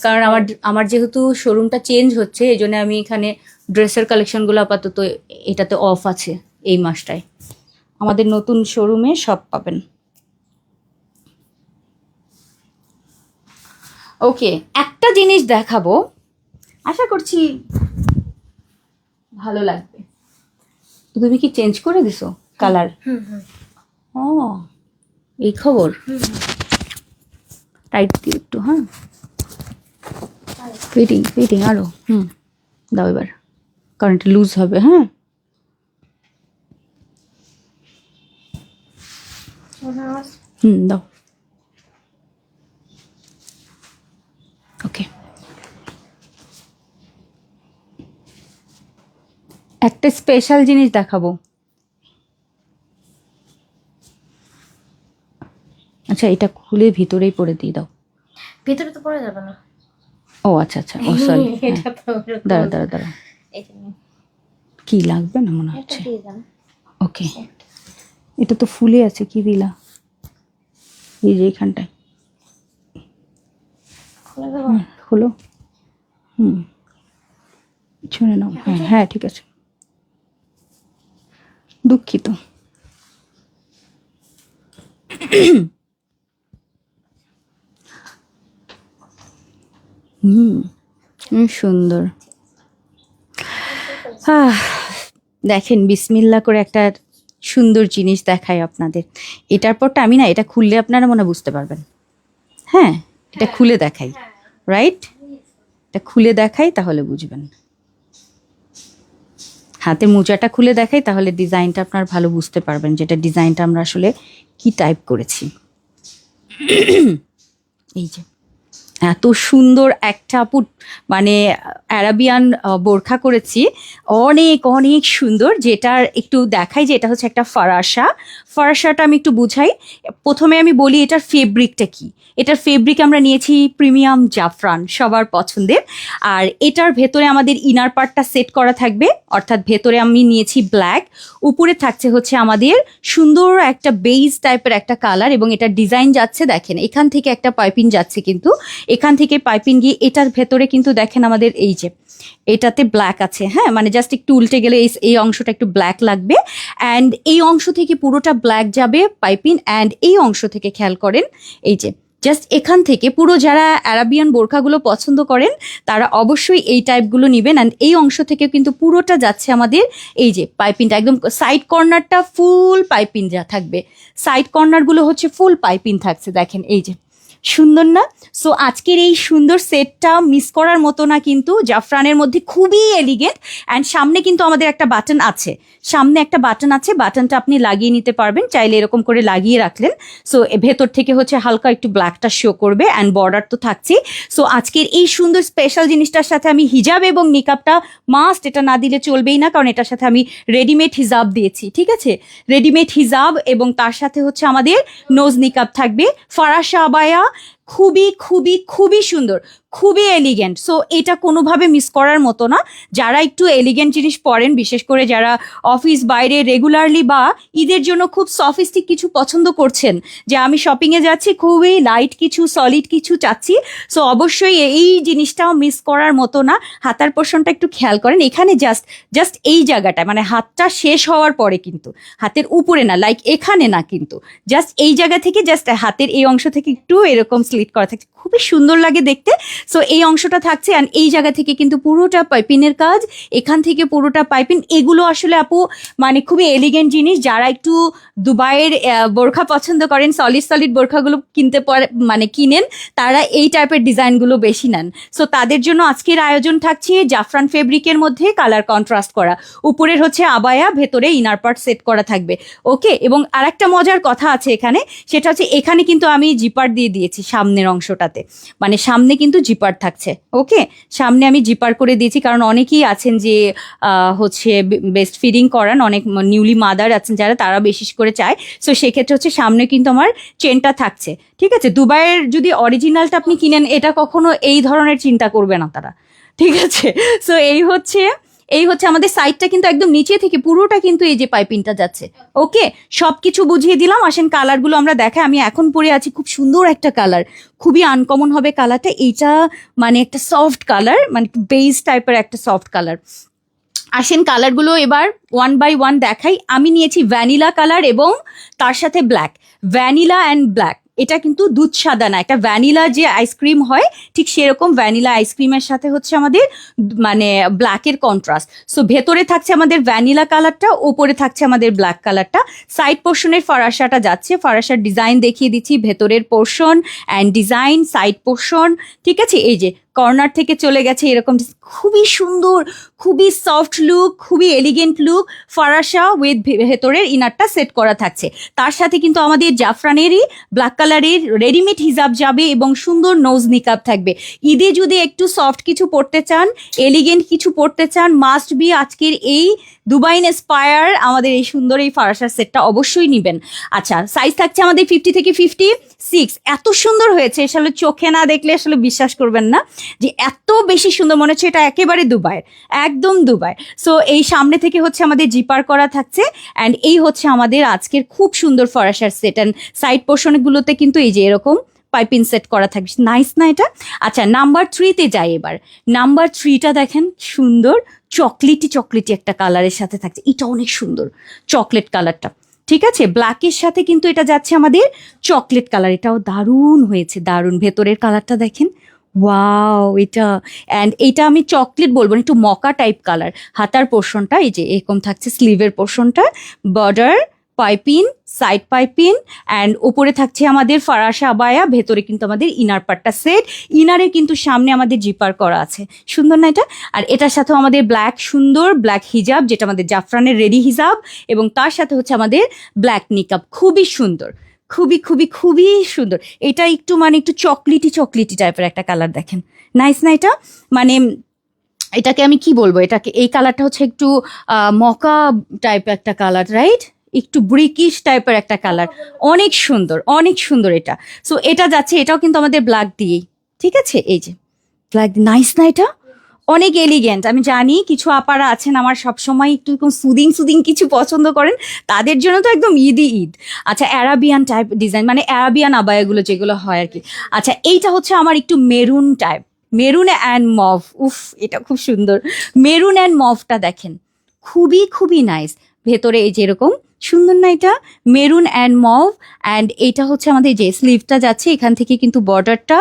কারণ আমার যেহেতু শোরুমটা চেঞ্জ হচ্ছে, এই জন্য আমি এখানে ড্রেসের কালেকশনগুলো আপাতত এটাতে অফ আছে এই মাসটায়। আমাদের নতুন শোরুমে সব পাবেন। ওকে, একটা জিনিস দেখাবো, আশা করছি ভালো লাগবে। তুমি কি চেঞ্জ করে দিছো কালার? ও এই খবর, টাইট দিও একটু, হ্যাঁ ফিটিং ফিটিং আরো, দাও এবার, কারণ এটা লুজ হবে। হ্যাঁ দাও। ওকে, একটা স্পেশাল জিনিস দেখাবো। আচ্ছা, এটা খুলে ভিতরেই পরে দিয়ে দাও। ভিতরে তো পড়ে যাবে না। ও আচ্ছা আচ্ছা, ও সরি, দাঁড়া দাঁড়া দাঁড়া, কি লাগবে না মনে হচ্ছে। ওকে, এটা তো ফুলে আছে, কি দিলা? এই যে এখানটায় হলো, শুনে নাও। হ্যাঁ হ্যাঁ ঠিক আছে, দুঃখিত। সুন্দর। দেখেন, বিসমিল্লা করে একটা সুন্দর জিনিস দেখাই আপনাদের। এটার পরটা আমি না, এটা খুললে আপনারা মনে বুঝতে পারবেন। হ্যাঁ, এটা খুলে দেখাই, রাইট? এটা খুলে দেখাই তাহলে বুঝবেন। হাতে মোজাটা খুলে দেখাই তাহলে ডিজাইনটা আপনার ভালো বুঝতে পারবেন, যেটা ডিজাইনটা আমরা আসলে কি টাইপ করেছি। এই যে এত সুন্দর একটা মানে অ্যারাবিয়ান বোরখা করেছি, অনেক অনেক সুন্দর। যেটার একটু দেখাই যে এটা হচ্ছে একটা ফারাশাটা আমি একটু বুঝাই। প্রথমে আমি বলি এটার ফেব্রিকটা কি। এটার ফেব্রিক আমরা নিয়েছি প্রিমিয়াম জাফরান, সবার পছন্দের। আর এটার ভেতরে আমাদের ইনার পার্টটা সেট করা থাকবে, অর্থাৎ ভেতরে আমি নিয়েছি ব্ল্যাক, উপরে থাকছে হচ্ছে আমাদের সুন্দর একটা বেইজ টাইপের একটা কালার, এবং এটার ডিজাইন যাচ্ছে দেখেন এখান থেকে একটা পাইপিং যাচ্ছে, কিন্তু এখান থেকে পাইপিং গিয়ে এটার ভেতরে কিন্তু দেখেন আমাদের এই যে এটাতে ব্ল্যাক আছে, হ্যাঁ, মানে জাস্ট একটু উল্টে গেলে এই অংশটা একটু ব্ল্যাক লাগবে, অ্যান্ড এই অংশ থেকে পুরোটা ব্ল্যাক যাবে পাইপিং, অ্যান্ড এই অংশ থেকে খেয়াল করেন এই যে জাস্ট এখান থেকে পুরো, যারা অ্যারাবিয়ান বোরখাগুলো পছন্দ করেন তারা অবশ্যই এই টাইপগুলো নেবেন। অ্যান্ড এই অংশ থেকে কিন্তু পুরোটা যাচ্ছে আমাদের এই যে পাইপিংটা, একদম সাইড কর্নারটা ফুল পাইপিং যা থাকবে, সাইড কর্নারগুলো হচ্ছে ফুল পাইপিং থাকছে, দেখেন এই যে সুন্দর না? সো আজকের এই সুন্দর সেটটা মিস করার মতো না, কিন্তু জাফরানের মধ্যে খুবই এলিগেন্ট। অ্যান্ড সামনে কিন্তু আমাদের একটা বাটন আছে, বাটনটা আপনি লাগিয়ে নিতে পারবেন, চাইলে এরকম করে লাগিয়ে রাখলেন। সো ভেতর থেকে হচ্ছে হালকা একটু ব্ল্যাকটা শো করবে, অ্যান্ড বর্ডার তো থাকছেই। সো আজকের এই সুন্দর স্পেশাল জিনিসটার সাথে আমি হিজাব এবং নিকাবটা মাস্ট, এটা না দিলে চলবেই না, কারণ এটার সাথে আমি রেডিমেড হিজাব দিয়েছি, ঠিক আছে? রেডিমেড হিজাব, এবং তার সাথে হচ্ছে আমাদের নোজ নিকাব থাকবে, ফারাশা আবায়া, খুবই খুবই খুবই সুন্দর, খুবই এলিগেন্ট। সো এটা কোনোভাবে মিস করার মতো না। যারা একটু এলিগেন্ট জিনিস পরেন, বিশেষ করে যারা অফিস বাইরে রেগুলারলি বা ঈদের জন্য খুব সফিস্টিক কিছু পছন্দ করছেন, যে আমি শপিংয়ে যাচ্ছি খুবই লাইট কিছু, সলিড কিছু চাচ্ছি, সো অবশ্যই এই জিনিসটাও মিস করার মতো না। হাতার পোর্শনটা একটু খেয়াল করেন, এখানে জাস্ট এই জায়গাটা, মানে হাতটা শেষ হওয়ার পরে, কিন্তু হাতের উপরে না, লাইক এখানে না, কিন্তু জাস্ট এই জায়গা থেকে, জাস্ট হাতের এই অংশ থেকে একটু এরকম স্লিট করা থাকছে, খুবই সুন্দর লাগে দেখতে। সো এই অংশটা থাকছে, অ্যান্ড এই জায়গা থেকে কিন্তু পুরোটা পাইপিনের কাজ, এখান থেকে পুরোটা পাইপিন। এগুলো আসলে আপু মানে খুবই এলিগেন্ট জিনিস। যারা একটু দুবাইয়ের বোরখা পছন্দ করেন, সলিড বোরখাগুলো মানে কিনেন, তারা এই টাইপের ডিজাইনগুলো বেশি নেন। সো তাদের জন্য আজকের আয়োজন থাকছে জাফরান ফেব্রিকের মধ্যে কালার কন্ট্রাস্ট করা, উপরের হচ্ছে আবায়া, ভেতরে ইনার পার্ট সেট করা থাকবে, ওকে। এবং আরেকটা মজার কথা আছে এখানে, সেটা হচ্ছে এখানে কিন্তু আমি জিপার দিয়ে দিয়েছি সামনের অংশটাতে, মানে সামনে কিন্তু জিপার থাকছে, ওকে। সামনে আমি জিপার করে দিয়েছি, কারণ অনেকেই আছেন যে হচ্ছে বেস্ট ফিডিং করান, অনেক নিউলি মাদার আছেন যারা, তারা বেশি করে চায়। সো সেক্ষেত্রে হচ্ছে সামনে কিন্তু আমার চেনটা থাকছে, ঠিক আছে? দুবাইয়ের যদি অরিজিনালটা আপনি কিনেন, এটা কখনো এই ধরনের চিন্তা করবে না তারা, ঠিক আছে? সো এই হচ্ছে আমাদের সাইডটা, কিন্তু একদম নিচে থেকে পুরোটা কিন্তু এই যে পাইপিংটা যাচ্ছে, ওকে। সবকিছু বুঝিয়ে দিলাম। আসেন কালারগুলো আমরা দেখাই। আমি এখন পরে আছি খুব সুন্দর একটা কালার, খুবই আনকমন হবে কালারটা। এইটা মানে একটা সফট কালার, মানে বেজ টাইপের একটা সফট কালার। আসেন কালারগুলো এবার ওয়ান বাই ওয়ান দেখাই। আমি নিয়েছি ভ্যানিলা কালার এবং তার সাথে ব্ল্যাক, ভ্যানিলা অ্যান্ড ব্ল্যাক। এটা কিন্তু দুধ সাদা না, একটা ভ্যানিলা যে আইসক্রিম হয় ঠিক সেরকম ভ্যানিলা আইসক্রিমের সাথে হচ্ছে আমাদের মানে ব্ল্যাকের কন্ট্রাস্ট। সো ভেতরে থাকছে আমাদের ভ্যানিলা কালারটা, ওপরে থাকছে আমাদের ব্ল্যাক কালারটা। সাইড পোর্শনের ফারাশাটা যাচ্ছে, ফারাশার ডিজাইন দেখিয়ে দিচ্ছি, ভেতরের portion and design, side portion, ঠিক আছে? এই যে কর্নার থেকে চলে গেছে এরকম, খুবই সুন্দর, খুবই সফট লুক, খুবই এলিগেন্ট লুক। ফারাশা উইথ ভেতরের ইনারটা সেট করা থাকছে। তার সাথে কিন্তু আমাদের জাফরানেরই ব্ল্যাক কালারের রেডিমেড হিজাব যাবে, এবং সুন্দর নোজ নিকাব থাকবে। ঈদে যদি একটু সফট কিছু পরতে চান, এলিগেন্ট কিছু পরতে চান, মাস্ট বি আজকের এই দুবাই ইন্সপায়ার আমাদের এই সুন্দর এই ফারাশার সেটটা অবশ্যই নেবেন। আচ্ছা, সাইজ থাকছে আমাদের 50 থেকে 56। এত সুন্দর হয়েছে, আসলে চোখে না দেখলে আসলে বিশ্বাস করবেন না যে এত বেশি সুন্দর মনে হচ্ছে, এটা একেবারে দুবাইয়ের, একদম দুবাই। সো এই সামনে থেকে হচ্ছে আমাদের জিপার করা থাকছে, অ্যান্ড এই হচ্ছে আমাদের আজকের খুব সুন্দর ফরাসার সেট। অ্যান্ড সাইড পোর্শনগুলোতে কিন্তু এই যে এরকম পাইপিং সেট করা থাকবে, নাইস না এটা? আচ্ছা, নাম্বার 3-তে যাই এবার। নাম্বার 3টা দেখেন, সুন্দর চকলেটি একটা কালারের সাথে থাকছে, এটা অনেক সুন্দর চকলেট কালারটা, ঠিক আছে? ব্ল্যাকের সাথে কিন্তু এটা যাচ্ছে আমাদের চকলেট কালার, এটাও দারুণ হয়েছে, দারুণ। ভেতরের কালারটা দেখেন, ওয়াও, এটা আমি চকলেট বলবো না, একটু মকা টাইপ কালার। হাতার পোর্শনটা এই যে এরকম থাকছে, স্লিভের পোর্শনটা, border piping, side piping, and ওপরে থাকছে আমাদের ফারাশা আবায়া, ভেতরে কিন্তু আমাদের ইনার পার্টটা সেট, ইনারে কিন্তু সামনে আমাদের জিপার করা আছে, সুন্দর না এটা? আর এটার সাথেও আমাদের ব্ল্যাক, সুন্দর ব্ল্যাক হিজাব, যেটা আমাদের জাফরানের রেডি হিজাব, এবং তার সাথে হচ্ছে আমাদের ব্ল্যাক নিকাব, খুবই সুন্দর, খুবই খুবই খুবই সুন্দর। এটা একটু মানে একটু চকলেটি চকলেটি টাইপের একটা কালার, দেখেন নাইস না এটা? মানে এটাকে আমি কি বলবো, এটাকে এই কালারটা হচ্ছে একটু মকা টাইপ একটা কালার, রাইট? একটু ব্রিকিশ টাইপের একটা কালার, অনেক সুন্দর অনেক সুন্দর এটা। সো এটা যাচ্ছে, এটাও কিন্তু আমাদের ব্ল্যাক দিয়েই, ঠিক আছে? এই যে ব্ল্যাক, নাইস না এটা? অনেক এলিগেন্ট। আমি জানি কিছু আপারা আছেন আমার সবসময় একটু সুদিং সুদিং কিছু পছন্দ করেন, তাদের জন্য তো একদম ঈদই ঈদ। আচ্ছা, অ্যারাবিয়ান টাইপ ডিজাইন, মানে অ্যারাবিয়ান আবায়াগুলো যেগুলো হয় আর কি। আচ্ছা, এইটা হচ্ছে আমার একটু maroon type, maroon and mauve. উফ, এটা খুব সুন্দর। মেরুন অ্যান্ড মভটা দেখেন, খুবই খুবই নাইস। ভেতরে এই যেরকম সুন্দর না এটা, মেরুন অ্যান্ড মভ। অ্যান্ড এটা হচ্ছে আমাদের যে স্লিভটা যাচ্ছে, এখান থেকে কিন্তু বর্ডারটা,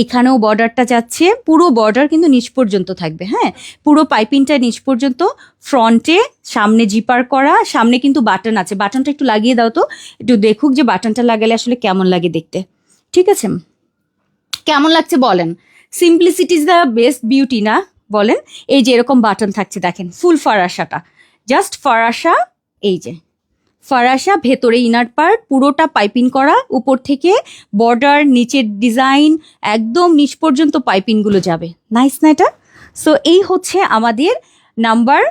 এখানেও বর্ডারটা যাচ্ছে, পুরো বর্ডার কিন্তু নিচ পর্যন্ত থাকবে। হ্যাঁ, পুরো পাইপিংটা নিচ পর্যন্ত, ফ্রন্টে সামনে জিপার করা, সামনে কিন্তু বাটন আছে। বাটনটা একটু লাগিয়ে দাও তো, একটু দেখুক যে বাটনটা লাগালে আসলে কেমন লাগে দেখতে। ঠিক আছে, কেমন লাগছে বলেন? Simplicity is the best beauty না, বলেন? এই যে এরকম বাটন থাকছে, দেখেন ফুল ফারাসাটা, জাস্ট ফারাসা। এই যে ফারাসা, ভেতরে ইনার পার্ট পুরোটা পাইপিং করা, উপর থেকে বর্ডার, নিচের ডিজাইন, একদম নিচ পর্যন্ত পাইপিংগুলো যাবে। নাইস না এটা? সো এই হচ্ছে আমাদের নাম্বার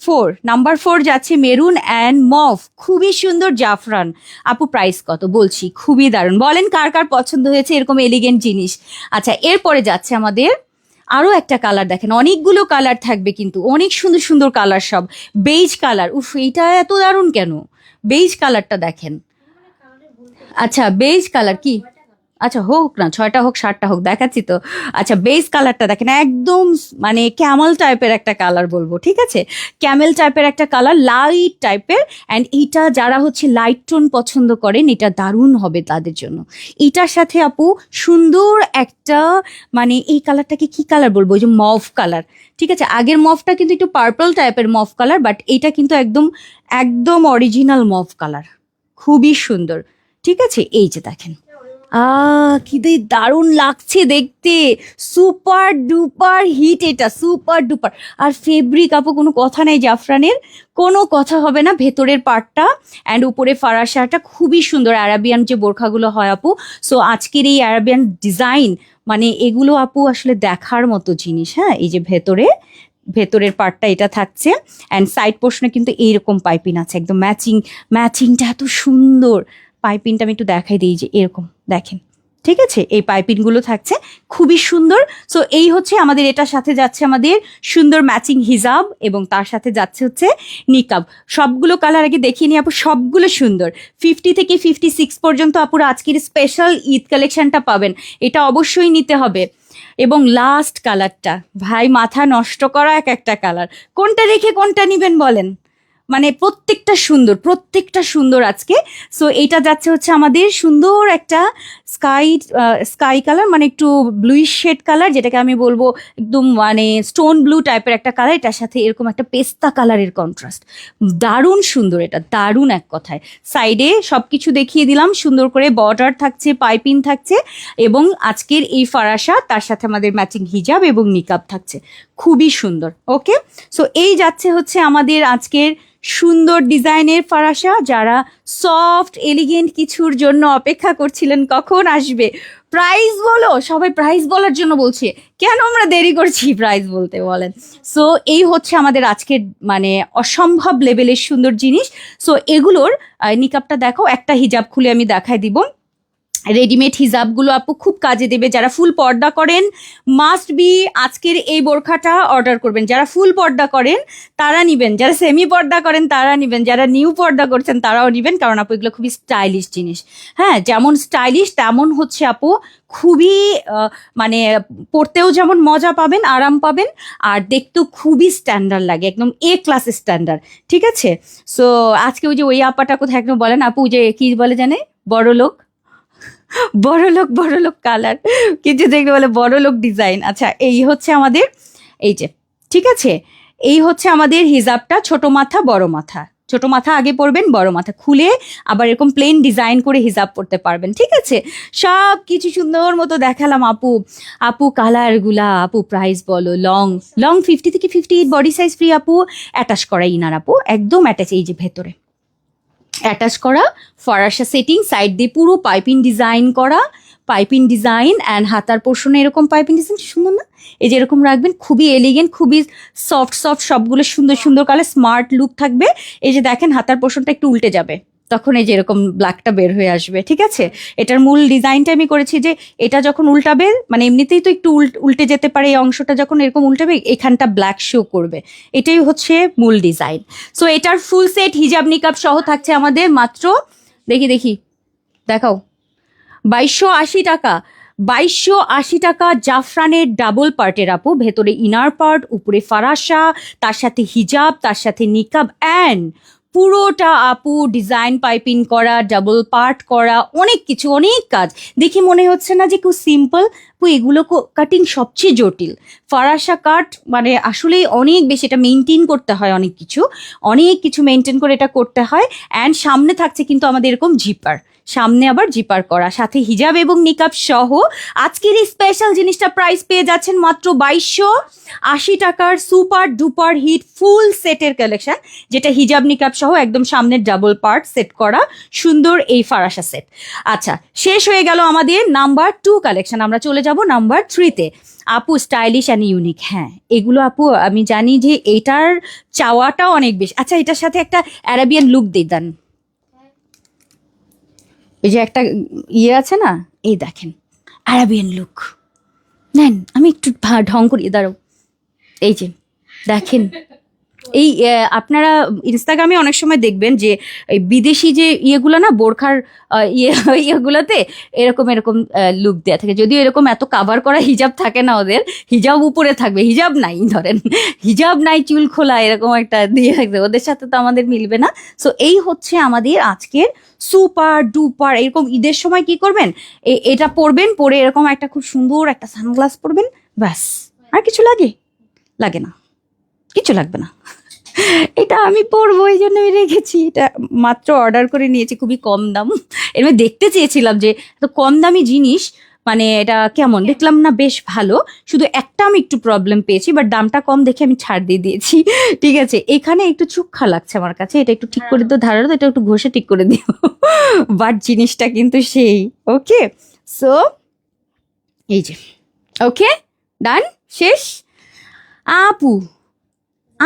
4। নাম্বার 4 যাচ্ছে মেরুন অ্যান্ড মভ, খুবই সুন্দর জাফরান। আপু প্রাইস কত? বলছি, খুবই দারুণ। বলেন কার কার পছন্দ হয়েছে এরকম এলিগেন্ট জিনিস। আচ্ছা, এরপরে যাচ্ছে আমাদের আরও একটা কালার, দেখেন অনেকগুলো কালার থাকবে কিন্তু অনেক সুন্দর সুন্দর কালার, সব বেজ কালার। উফ, এইটা এত দারুণ কেন? বেজ কালারটা দেখেন। আচ্ছা, বেজ কালার কি? আচ্ছা, হোক না, 6টা হোক 7টা হোক, দেখাচ্ছি তো। আচ্ছা, বেজ কালারটা দেখেন, একদম মানে ক্যামেল টাইপের একটা কালার বলবো, ঠিক আছে? ক্যামেল টাইপের একটা কালার, লাইট টাইপের। অ্যান্ড এইটা যারা হচ্ছে লাইট টোন পছন্দ করেন, এটা দারুণ হবে তাদের জন্য। এটার সাথে আপু সুন্দর একটা, মানে এই কালারটাকে কি কালার বলবো, ওই যে মভ কালার, ঠিক আছে? আগের মভটা কিন্তু একটু পার্পল টাইপের মভ কালার, বাট এটা কিন্তু একদম একদম অরিজিনাল মভ কালার, খুবই সুন্দর। ঠিক আছে, এই যে দেখেন, কি দারুণ লাগছে দেখতে, সুপার ডুপার হিট এটা, সুপার ডুপার। আর ফেব্রিক আপু কোনো কথা নেই, জাফরানের কোনো কথা হবে না। ভেতরের পার্টটা অ্যান্ড উপরে ফারাসাটা খুবই সুন্দর, অ্যারাবিয়ান যে বোরখাগুলো হয় আপু। সো আজকের এই অ্যারাবিয়ান ডিজাইন, মানে এগুলো আপু আসলে দেখার মতো জিনিস। হ্যাঁ, এই যে ভেতরের পার্টটা এটা থাকছে, অ্যান্ড সাইড পোর্শনে কিন্তু এইরকম পাইপিং আছে, একদম ম্যাচিংটা এত সুন্দর। পাইপিংটা আমি একটু দেখাই দিই, যে এরকম দেখেন, ঠিক আছে? এই পাইপিংগুলো থাকছে, খুবই সুন্দর। সো এই হচ্ছে আমাদের, এটার সাথে যাচ্ছে আমাদের সুন্দর ম্যাচিং হিজাব, এবং তার সাথে যাচ্ছে হচ্ছে নিকাব। সবগুলো কালার আগে দেখিয়ে নিই আপু, সবগুলো সুন্দর। 50 থেকে 56 পর্যন্ত আপুরা আজকের স্পেশাল ঈদ কালেকশনটা পাবেন, এটা অবশ্যই নিতে হবে। এবং লাস্ট কালারটা ভাই মাথা নষ্ট করা এক একটা কালার, কোনটা রেখে কোনটা নিবেন বলেন? মানে প্রত্যেকটা সুন্দর আজকে। সো এইটা যাচ্ছে হচ্ছে আমাদের সুন্দর একটা স্কাই কালার, মানে একটু ব্লুইশ শেড কালার, যেটাকে আমি বলবো একদম মানে স্টোন ব্লু টাইপের একটা কালার। এটার সাথে এরকম একটা পেস্তা কালারের কন্ট্রাস্ট, দারুণ সুন্দর এটা, দারুণ এক কথায়। সাইডে সবকিছু দেখিয়ে দিলাম, সুন্দর করে বর্ডার থাকছে, পাইপিং থাকছে, এবং আজকের এই ফারাসা, তার সাথে আমাদের ম্যাচিং হিজাব এবং নিকাব থাকছে, খুবই সুন্দর। ওকে, সো এই যাচ্ছে হচ্ছে আমাদের আজকের সুন্দর ডিজাইনের ফারাসা। যারা সফট এলিগেন্ট কিছুর জন্য অপেক্ষা করছিলেন কখন আসবে, প্রাইস বলো, সবাই প্রাইস বলার জন্য বলছে, কেন আমরা দেরি করছি প্রাইস বলতে বলেন? সো এই হচ্ছে আমাদের আজকের মানে অসম্ভব লেভেলের সুন্দর জিনিস। সো এগুলোর নিকাবটা দেখো, একটা হিজাব খুলে আমি দেখাই দিব। রেডিমেড হিজাবগুলো আপু খুব কাজে দেবে। যারা ফুল পর্দা করেন মাস্ট বি আজকের এই বোরখাটা অর্ডার করবেন। যারা ফুল পর্দা করেন তারা নিবেন, যারা সেমি পর্দা করেন তারা নিবেন, যারা নিউ পর্দা করছেন তারাও নিবেন, কারণ আপু এগুলো খুবই স্টাইলিশ জিনিস। হ্যাঁ, যেমন স্টাইলিশ তেমন হচ্ছে আপু খুবই মানে পড়তেও যেমন মজা পাবেন, আরাম পাবেন, আর দেখতেও খুবই স্ট্যান্ডার্ড লাগে, একদম এ ক্লাস স্ট্যান্ডার্ড। ঠিক আছে, সো আজকে ওই যে ওই আপাটা কোথায় একদম বলেন আপু, যে কি বলে জানে, বড়লোক কালার, কিছু দেখলে বলে বড়লোক ডিজাইন। আচ্ছা, এই হচ্ছে আমাদের, এই যে, ঠিক আছে, এই হচ্ছে আমাদের হিজাবটা, ছোট মাথা বড় মাথা, ছোট মাথা আগে পরবেন, বড় মাথা খুলে আবার এরকম প্লেন ডিজাইন করে হিজাব পরতে পারবেন। ঠিক আছে, সব কিছু সুন্দর মতো দেখালাম আপু কালারগুলা। আপু প্রাইস বলো। লং 50 থেকে 58 বডি সাইজ ফ্রি আপু, অ্যাটাচ করা ইনার আপু, একদম অ্যাটাচ। এই যে ভেতরে অ্যাটাচ করা ফরাসা সেটিং, সাইড দিয়ে পুরো পাইপিং ডিজাইন করা, পাইপিং ডিজাইন অ্যান্ড হাতার পোর্শনে এরকম পাইপিং ডিজাইন সুন্দর না? এই যে এরকম রাখবেন, খুবই এলিগেন্ট, খুবই সফট সফট, সবগুলো সুন্দর সুন্দর কালার, স্মার্ট লুক থাকবে। এই যে দেখেন হাতার পোর্শনটা একটু উল্টে যাবে, তখন এই যে এরকম ব্ল্যাকটা বের হয়ে আসবে, ঠিক আছে? এটার মূল ডিজাইনটা আমি করেছি যে এটা যখন উল্টাবে, মানে এমনিতেই তো একটু উল্টে যেতে পারে, এই অংশটা যখন এরকম উল্টাবে এখানটা ব্ল্যাক শো করবে, এটাই হচ্ছে মূল ডিজাইন। সো এটার ফুল সেট হিজাব নিকাব সহ থাকছে আমাদের মাত্র, দেখি দেখাও, 2280 টাকা। 2280 টাকা জাফরানের ডাবল পার্টের আপু, ভেতরে ইনার পার্ট, উপরে ফারাসা, তার সাথে হিজাব, তার সাথে নিকাব, অ্যান্ড পুরোটা আপু ডিজাইন পাইপিং করা, ডাবল পার্ট করা, অনেক কিছু, অনেক কাজ। দেখি মনে হচ্ছে না যে খুব সিম্পল, এগুলো কাটিং সবচেয়ে জটিল। ফারাসা কাট মানে আসলেই অনেক বেশি, এটা মেনটেন করতে হয়, অনেক কিছু মেনটেন করে এটা করতে হয়। অ্যান্ড সামনে থাকছে কিন্তু আমাদের এরকম জিপার, সামনে আবার জিপার করা, সাথে হিজাব এবং নিকাব সহ আজকের এই স্পেশাল জিনিসটা প্রাইস পেয়ে যাচ্ছেন মাত্র 2280 টাকার সুপার ডুপার হিট ফুল সেটের কালেকশন, যেটা হিজাব নিকাব সহ একদম সামনের ডাবল পার্ট সেট করা সুন্দর এই ফারাসা সেট। আচ্ছা, শেষ হয়ে গেল আমাদের নাম্বার 2 কালেকশন, আমরা চলে যাব নাম্বার 3-তে। আপু স্টাইলিশ অ্যান্ড ইউনিক, হ্যাঁ এগুলো আপু আমি জানি যে এটার চাওয়াটাও অনেক বেশি। আচ্ছা, এটার সাথে একটা অ্যারাবিয়ান লুক দিয়ে দেন, এই যে একটা ইয়ে আছে না, এই দেখেন আরাবিয়ান লুক নেন, আমি একটু ঢং করিয়ে দাঁড়াও, এই যে দেখেন এই আপনারা ইনস্টাগ্রামে অনেক সময় দেখবেন যে এই বিদেশি যে ইয়েগুলো না, বোরখার ইয়েগুলোতে এরকম লুক দেওয়া থাকে, যদিও এরকম এত কাভার করা হিজাব থাকে না ওদের, হিজাব উপরে থাকবে, হিজাব নাই, ধরেন হিজাব নাই, চুল খোলা, এরকম একটা দিয়ে থাকবে, ওদের সাথে তো আমাদের মিলবে না। সো এই হচ্ছে আমাদের আজকের সুপার ডুপার। এরকম ঈদের সময় কি করবেন, এটা পরবেন, পরে এরকম একটা খুব সুন্দর একটা সানগ্লাস পরবেন, ব্যাস, আর কিছু লাগে না, কিছু লাগবে না। এটা আমি পরবো, এই জন্য আমি রেখেছি, এটা মাত্র অর্ডার করে নিয়েছি, খুবই কম দাম। এর মধ্যে দেখতে চেয়েছিলাম যে এত কম দামি জিনিস মানে এটা কেমন, দেখলাম না বেশ ভালো, শুধু একটা আমি একটু প্রবলেম পেয়েছি, বাট দামটা কম দেখে আমি ছাড় দিয়ে দিয়েছি। ঠিক আছে, এখানে একটু চুক্ষা লাগছে আমার কাছে, এটা একটু ঠিক করে দিও, ধারালো এটা একটু ঘষে ঠিক করে দিও, বাট জিনিসটা কিন্তু সেই। ওকে, সো এই যে, ওকে ডান, শেষ।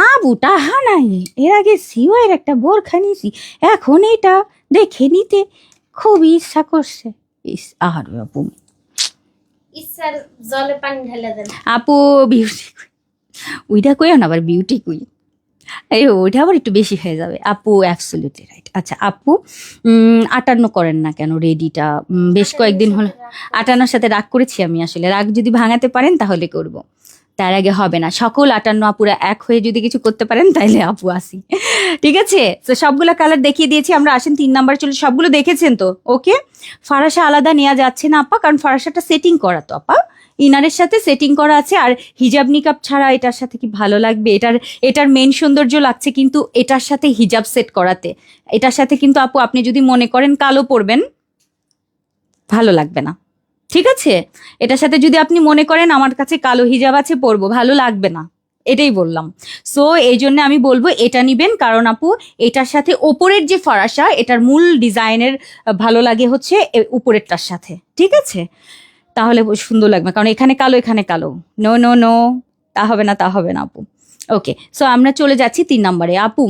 আপু টাহা নাই, এর আগে সিওয়ের একটা বোরখা নিয়েছি, এখন এটা দেখে নিতে খুবই ইচ্ছা করছে। আর আপু, ইচ্ছার জলে পানি ঢেলে দেন। আপু বিউটি ওইটা কইও না, আবার বিউটি কুই, এই ওইটা আবার একটু বেশি হয়ে যাবে। আপু অ্যাবসলিউটলি রাইট। আচ্ছা আপু 58 করেন না কেন, রেডিটা বেশ কয়েকদিন হলো 58 সাথে রাগ করেছি আমি, আসলে রাগ যদি ভাঙাতে পারেন তাহলে করব, তার আগে হবে না। সকল 58 আপুরা এক হয়ে যদি কিছু করতে পারেন তাইলে আপু আসি, ঠিক আছে? তো সবগুলো কালার দেখিয়ে দিয়েছি আমরা, আসেন 3 নাম্বার চলে, সবগুলো দেখেছেন তো? ওকে, ফারাসা আলাদা নেওয়া যাচ্ছে না আপা, কারণ ফারাসাটা সেটিং করা তো আপা, ইনারের সাথে সেটিং করা আছে, আর হিজাব নিকাব ছাড়া এটার সাথে কি ভালো লাগবে? এটার মেন সৌন্দর্য লাগছে কিন্তু এটার সাথে হিজাব সেট করাতে, এটার সাথে কিন্তু আপু আপনি যদি মনে করেন কালো পরবেন, ভালো লাগবে না, ঠিক আছে? এটার সাথে যদি আপনি মনে করেন আমার কাছে কালো হিজাব আছে পরবো, ভালো লাগবে না, এটাই বললাম। সো এই জন্য আমি বলবো এটা নিবেন, কারণ আপু এটার সাথে ওপরের যে ফরাসা, এটার মূল ডিজাইনের ভালো লাগে হচ্ছে উপরেরটার সাথে, ঠিক আছে? তাহলে সুন্দর লাগবে, কারণ এখানে কালো, নো নো নো, তা হবে না আপু। ওকে, সো আমরা চলে যাচ্ছি 3 নম্বরে। আপু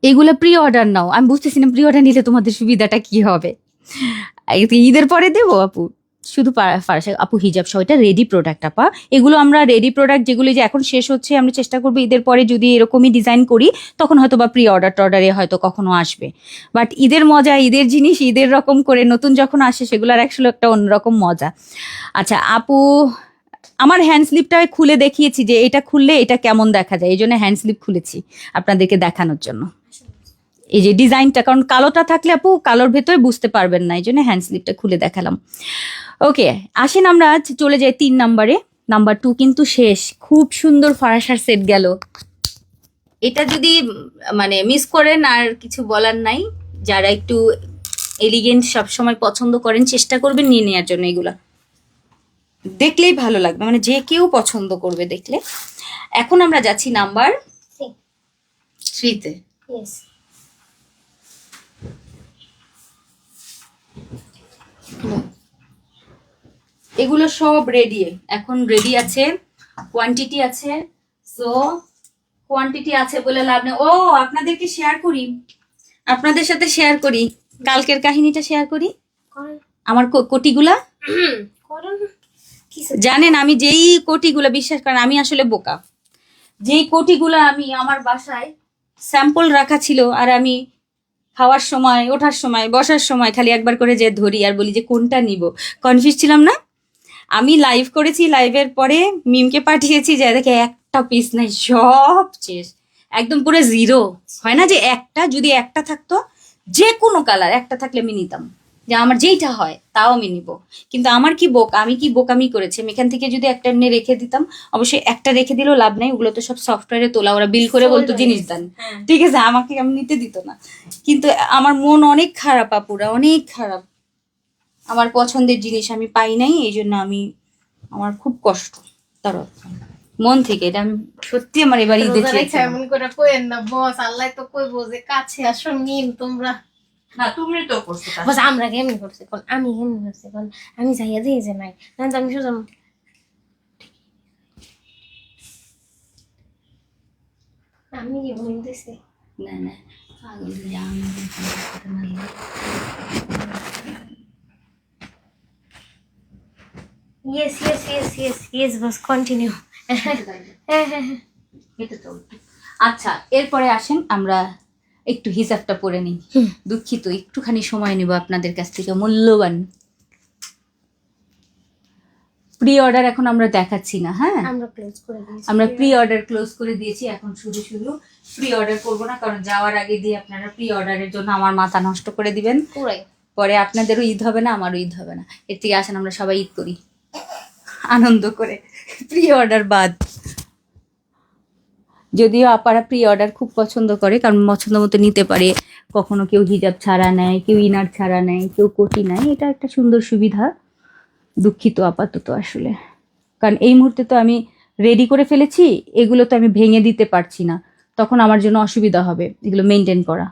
এগুলো প্রি অর্ডার নাও, আমি বুঝতেছি না প্রি অর্ডার নিলে তোমাদের সুবিধাটা কি হবে, ঈদের পরে দেবো আপু, শুধু ফারাসা আপু হিজাব সহ এটা রেডি প্রোডাক্ট আপা, এগুলো আমরা রেডি প্রোডাক্ট যেগুলো যে এখন শেষ হচ্ছে, আমরা চেষ্টা করবো ঈদের পরে যদি এরকমই ডিজাইন করি তখন হয়তো বা প্রি অর্ডারে হয়তো কখনো আসবে, বাট ঈদের মজা, ঈদের জিনিস ঈদের রকম করে নতুন যখন আসে সেগুলোর আসলে একটা অন্যরকম মজা। আচ্ছা আপু, আমার হ্যান্ড স্লিপটা খুলে দেখিয়েছি যে এটা খুললে এটা কেমন দেখা যায়, এই জন্য হ্যান্ড স্লিপ খুলেছি আপনাদেরকে দেখানোর জন্য, এই যে ডিজাইনটা, কারণ কালোটা থাকলে আপু কালোর ভেতরে বুঝতে পারবেন না, এই জন্য হ্যান্ড স্লিপটা খুলে দেখালাম। ওকে, আসেন আমরা চলে যাই 3 নাম্বারে। নাম্বার 2 কিন্তু শেষ, খুব সুন্দর ফারাসার সেট গেল, এটা যদি মানে মিস করেন আর কিছু বলার নাই, যারা একটু এলিগেন্ট সবসময় পছন্দ করেন চেষ্টা করবেন নিয়ে নেওয়ার জন্য, এগুলা দেখলেই ভালো লাগবে, মানে যে কেউ পছন্দ করবে দেখলে। এখন আমরা যাচ্ছি নাম্বার 3-তে। ইয়েস। এগুলো সব রেডি, এখন রেডি আছে, কোয়ান্টিটি আছে। সো কোয়ান্টিটি আছে বলে লাভ নেই। ও আপনাদেরকে শেয়ার করি, আপনাদের সাথে শেয়ার করি, কালকের কাহিনীটা শেয়ার করি। করেন আমার কোটিগুলা করেন কিছু জানেন, আমি যেই কোটিগুলা, বিশ্বাস করেন আমি আসলে বোকা, যেই কোটিগুলা আমি আমার বাসায় স্যাম্পল রাখা ছিল, আর আমি খাওয়ার সময়, ওঠার সময়, বসার সময় খালি একবার করে যে ধরি আর বলি যে কোনটা নিব, কনফিউজ ছিলাম না। আমি লাইভ করেছি, লাইভের পরে মিমকে পাঠিয়েছি যে দেখে একটা পিস নাই, সব শেষ, একদম পুরো জিরো। হয় না যে একটা, যদি একটা থাকতো, যে কোনো কালার একটা থাকলে আমি নিতাম, যে আমার যেইটা হয় তাও আমি নিব। কিন্তু আমার কি আমি কি বোকামি করেছি, আমি এখান থেকে যদি একটা এমনি রেখে দিতাম, অবশ্যই একটা রেখে দিলেও লাভ নাই, ওগুলো তো সব সফটওয়্যারে তোলা, ওরা বিল করে বলতো জিনিস দেন, ঠিক আছে, আমাকে আমি নিতে দিত না। কিন্তু আমার মন অনেক খারাপ আপুরা, অনেক খারাপ, আমার পছন্দের জিনিস আমি পাই নাই, এই জন্য আমার খুব কষ্ট, তার মন থেকে, এটা আমি সত্যি আমার এবার ঈদে চেয়েছিলাম। এমন করে কইেন না বস, আল্লাহ তো কইবো যে কাছে আসো মিম তোমরা। না তুমি তো করছো কাজ। বস আমরা কেমনি করছি কোন, আমি কেমনি করছি কোন, আমি যাইয়া দিয়ে যে নাই না তো আমি শুধু আমি কি বলতেছি। না না পাগল হয়ে আমাদের কথা না বলে। Yes yes yes yes yes boss continue. এটা তো আচ্ছা, এরপরে আসেন আমরা একটু হিসাবটা পড়ে নিই। দুঃখিত, একটুখানি সময় নিব আপনাদের কাছ থেকে, মূল্যবান। প্রি অর্ডার এখন আমরা দেখাচ্ছি না, হ্যাঁ আমরা ক্লোজ করে দিয়েছি, আমরা প্রি অর্ডার ক্লোজ করে দিয়েছি, এখন শুধু শুধু প্রি অর্ডার করবো না, কারণ যাওয়ার আগে দিয়ে আপনারা প্রি অর্ডারের জন্য আমার মাথা নষ্ট করে দিবেন, পুরাই পরে আপনাদেরও ঈদ হবে না, আমারও ঈদ হবে না। এর থেকে আসেন আমরা সবাই ঈদ করি আনন্দ করে, প্রি অর্ডার বাদ। যদিও আপারা প্রি অর্ডার খুব পছন্দ করে, কারণ পছন্দ মতো নিতে পারে, কখনো কেউ হিজাব ছাড়া নেয়, কেউ ইনার ছাড়া নেয়, কেউ কোটি নেয়, এটা একটা সুন্দর সুবিধা। দুঃখিত আপাতত আসলে, কারণ এই মুহূর্তে তো আমি রেডি করে ফেলেছি, এগুলো তো আমি ভেঙে দিতে পারছি না, তখন আমার জন্য অসুবিধা হবে এগুলো মেনটেন করা।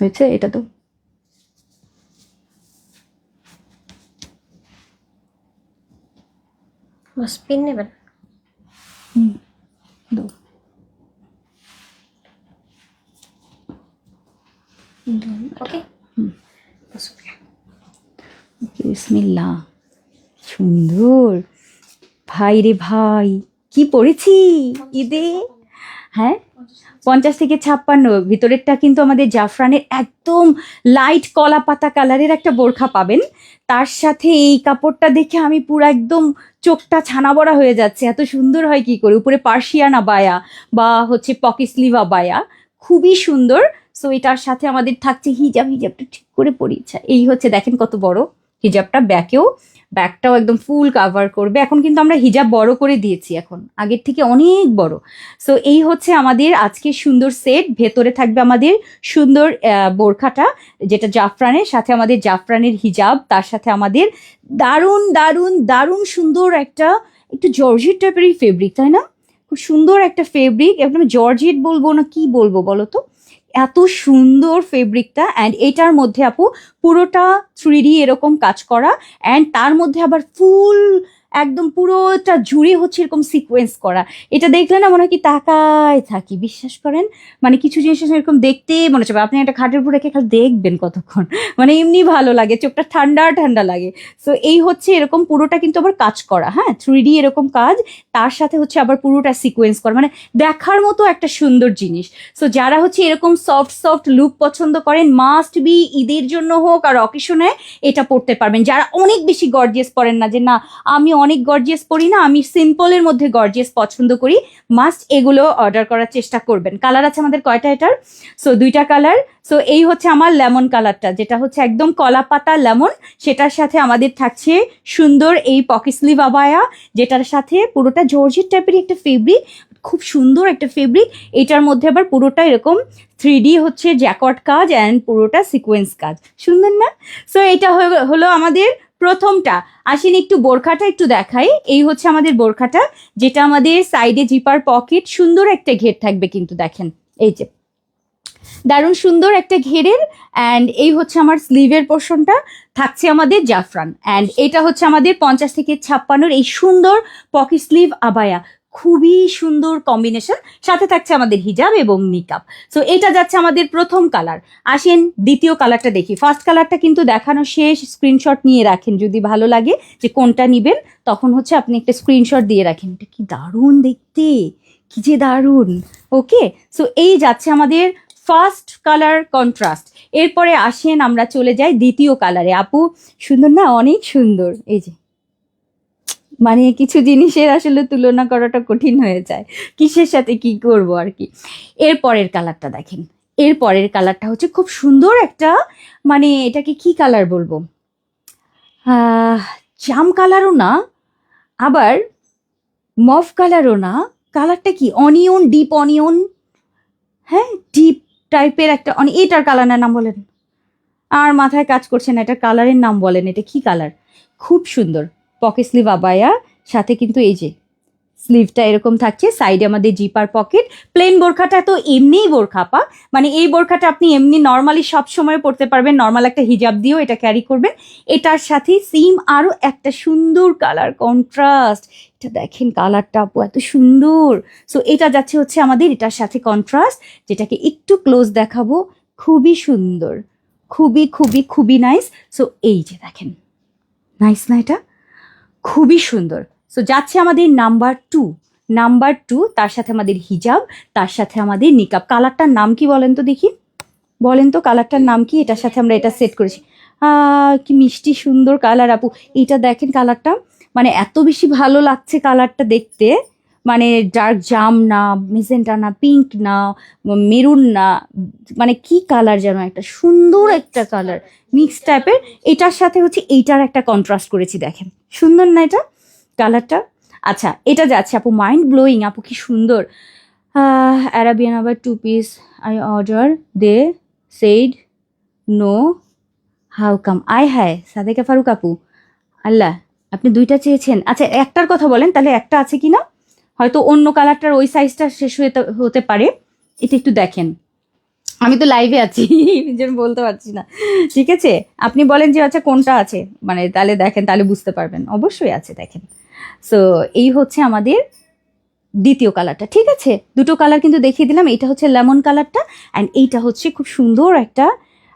হয়েছে এটা তো, বস পিন নেবেন। দাও। ওকে বিসমিল্লাহ, সুন্দর ভাই রে ভাই, কি পড়েছি ঈদে, হ্যাঁ 50 থেকে 56, ভিতরেরটা কিন্তু আমাদের জাফরানের একদম লাইট কলা পাতা কালারের একটা বোরখা পাবেন, তার সাথে এই কাপড়টা দেখে আমি পুরো একদম চোখটা ছানা বড়া হয়ে যাচ্ছে, এত সুন্দর হয় কি করে, উপরে পার্সিয়ান আবায়া বা হচ্ছে পকেট স্লিভ আবায়া, খুবই সুন্দর। সো এটার সাথে আমাদের থাকছে হিজাব, হিজাবটা ঠিক করে পরিয়েছে, এই হচ্ছে দেখেন কত বড় হিজাবটা, ব্যাকটাও একদম ফুল কাভার করবে, এখন কিন্তু আমরা হিজাব বড় করে দিয়েছি, এখন আগের থেকে অনেক বড়। সো এই হচ্ছে আমাদের আজকে সুন্দর সেট, ভেতরে থাকবে আমাদের সুন্দর বোরখাটা, যেটা জাফরানের সাথে আমাদের জাফরানের হিজাব, তার সাথে আমাদের দারুণ দারুণ দারুণ সুন্দর একটা একটু জর্জেট টাইপেরই ফেব্রিক, তাই না, খুব সুন্দর একটা ফেব্রিক, একদম জর্জেট বলবো না কি বলবো বলো তো, এত সুন্দর ফেব্রিকটা। অ্যান্ড এটার মধ্যে আপু পুরোটা 3D এরকম কাজ করা, অ্যান্ড তার মধ্যে আবার ফুল একদম পুরোটা জুড়ে হচ্ছে এরকম সিকোয়েন্স করা, এটা দেখলে না মনে হয় কি তাকায় থাকি, বিশ্বাস করেন, মানে কিছু জিনিস এরকম দেখতে মনে হচ্ছে, আপনি একটা খাটের উপর রেখে খালি দেখবেন কতক্ষণ, মানে এমনি ভালো লাগে, চোখটা ঠান্ডা ঠান্ডা লাগে। সো এই হচ্ছে এরকম পুরোটা কিন্তু আবার কাজ করা, হ্যাঁ 3D এরকম কাজ, তার সাথে হচ্ছে আবার পুরোটা সিকোয়েন্স করা, মানে দেখার মতো একটা সুন্দর জিনিস। সো যারা হচ্ছে এরকম সফট সফট লুক পছন্দ করেন, মাস্ট বি ঈদের জন্য হোক আর অকেশনে এটা পড়তে পারবেন। যারা অনেক বেশি গর্জিয়াস পরেন না, যে না আমি অনেক গর্জিয়াস পরি না, আমি সিম্পলের মধ্যে গর্জিয়াস পছন্দ করি, মাস্ট এগুলো অর্ডার করার চেষ্টা করবেন। কালার আছে আমাদের কয়টা এটার, সো 2টা কালার। সো এই হচ্ছে আমার লেমন কালারটা, যেটা হচ্ছে একদম কলা পাতা লেমন, সেটার সাথে আমাদের থাকছে সুন্দর এই পকেট স্লিভ আবায়া, যেটার সাথে পুরোটা জর্জেট টাইপের একটা ফেব্রিক, খুব সুন্দর একটা ফেব্রিক, এটার মধ্যে আবার পুরোটা এরকম 3D হচ্ছে জ্যাকট কাজ অ্যান্ড পুরোটা সিকোয়েন্স কাজ, সুন্দর না। সো এটা হলো আমাদের প্রথমটা আসেন একটু বোরখাটা একটু দেখাই। এই হচ্ছে আমাদের বোরখাটা, যেটা আমাদের সাইডে জিপার পকেট, সুন্দর একটা ঘের থাকবে কিন্তু দেখেন, এই যে দারুণ সুন্দর একটা ঘেরের। অ্যান্ড এই হচ্ছে আমার স্লিভের পোর্শনটা, থাকছে আমাদের জাফরান। অ্যান্ড এটা হচ্ছে আমাদের 50 থেকে 56 এই সুন্দর পকেট স্লিভ আবায়া, খুবই সুন্দর কম্বিনেশন, সাথে থাকছে আমাদের হিজাব এবং নিকাব। সো এটা যাচ্ছে আমাদের প্রথম কালার। আসেন দ্বিতীয় কালারটা দেখি। ফার্স্ট কালারটা কিন্তু দেখানো শেষ, স্ক্রিনশট নিয়ে রাখেন যদি ভালো লাগে যে কোনটা নিবেন, তখন হচ্ছে আপনি একটা স্ক্রিনশট দিয়ে রাখেন। এটা কি দারুণ দেখতে, কি যে দারুণ। ওকে, সো এই যাচ্ছে আমাদের ফার্স্ট কালার কন্ট্রাস্ট। এরপরে আসেন আমরা চলে যাই দ্বিতীয় কালারে। আপু সুন্দর না, অনেক সুন্দর। এই যে মানে কিছু জিনিসের আসলে তুলনা করাটা কঠিন হয়ে যায়, কিসের সাথে কি করব আর কি। এর পরের কালারটা দেখেন, এর পরের কালারটা হচ্ছে খুব সুন্দর একটা, মানে এটাকে কি কালার বলবো, জাম কালারও না, আবার মভ কালারও না, কালারটা কি অনিয়ন, ডিপ অনিয়ন, হ্যাঁ ডিপ টাইপের একটা এটার কালারের নাম বলেন, আর মাথায় কাজ করছে না, এটার কালারের নাম বলেন, এটা কি কালার, খুব সুন্দর পকেট স্লিভ আবায়া, সাথে কিন্তু এই যে স্লিভটা এরকম থাকছে, সাইডে আমাদের জিপার পকেট। প্লেন বোরখাটা তো এমনিই বোরখা পা, মানে এই বোরখাটা আপনি এমনি নর্মালি সব সময় পরতে পারবেন, নর্মাল একটা হিজাব দিয়েও এটা ক্যারি করবেন। এটার সাথে সিম আরও একটা সুন্দর কালার কন্ট্রাস্ট, এটা দেখেন কালারটা আপু এত সুন্দর। সো এটা যাচ্ছে হচ্ছে আমাদের এটার সাথে কন্ট্রাস্ট, যেটাকে একটু ক্লোজ দেখাবো, খুবই সুন্দর, খুবই খুবই খুবই নাইস। সো এই যে দেখেন, নাইস না এটা, খুবই সুন্দর। সো যাচ্ছে আমাদের নাম্বার টু, তার সাথে আমাদের হিজাব, তার সাথে আমাদের নিকাব। কালারটার নাম কি বলেন তো দেখি, বলেন তো কালারটার নাম কি, এটার সাথে আমরা এটা সেট করেছি। কি মিষ্টি সুন্দর কালার আপু, এটা দেখেন কালারটা, মানে এত বেশি ভালো লাগছে কালারটা দেখতে, মানে ডার্ক জাম না, মেজেন্টা না, পিঙ্ক না, মেরুন না, মানে কি কালার যেন একটা সুন্দর একটা কালার, মিক্স টাইপের। এটার সাথে হচ্ছে এইটার একটা কন্ট্রাস্ট করেছি, দেখেন সুন্দর না এটা কালারটা। আচ্ছা এটা যাচ্ছে আপু মাইন্ড ব্লোয়িং, আপু কি সুন্দর। অ্যারাবিয়ান আবার 2 piece I order, they said no, how come, আয় হায় সাদেকা ফারুক আপু, আল্লাহ আপনি দুইটা চেয়েছেন। আচ্ছা একটার কথা বলেন তাহলে, একটা আছে কি না, হয়তো অন্য কালারটার ওই সাইজটা শেষ হতে পারে, এটা একটু দেখেন। আমি তো লাইভে আছি এই জন্য বলতে পারছি না, ঠিক আছে আপনি বলেন যে আচ্ছা কোনটা আছে, মানে তাহলে দেখেন, তাহলে বুঝতে পারবেন, অবশ্যই আছে দেখেন। সো এই হচ্ছে আমাদের দ্বিতীয় কালারটা, ঠিক আছে দুটো কালার কিন্তু দেখিয়ে দিলাম। এটা হচ্ছে লেমন কালারটা, অ্যান্ড এইটা হচ্ছে খুব সুন্দর একটা,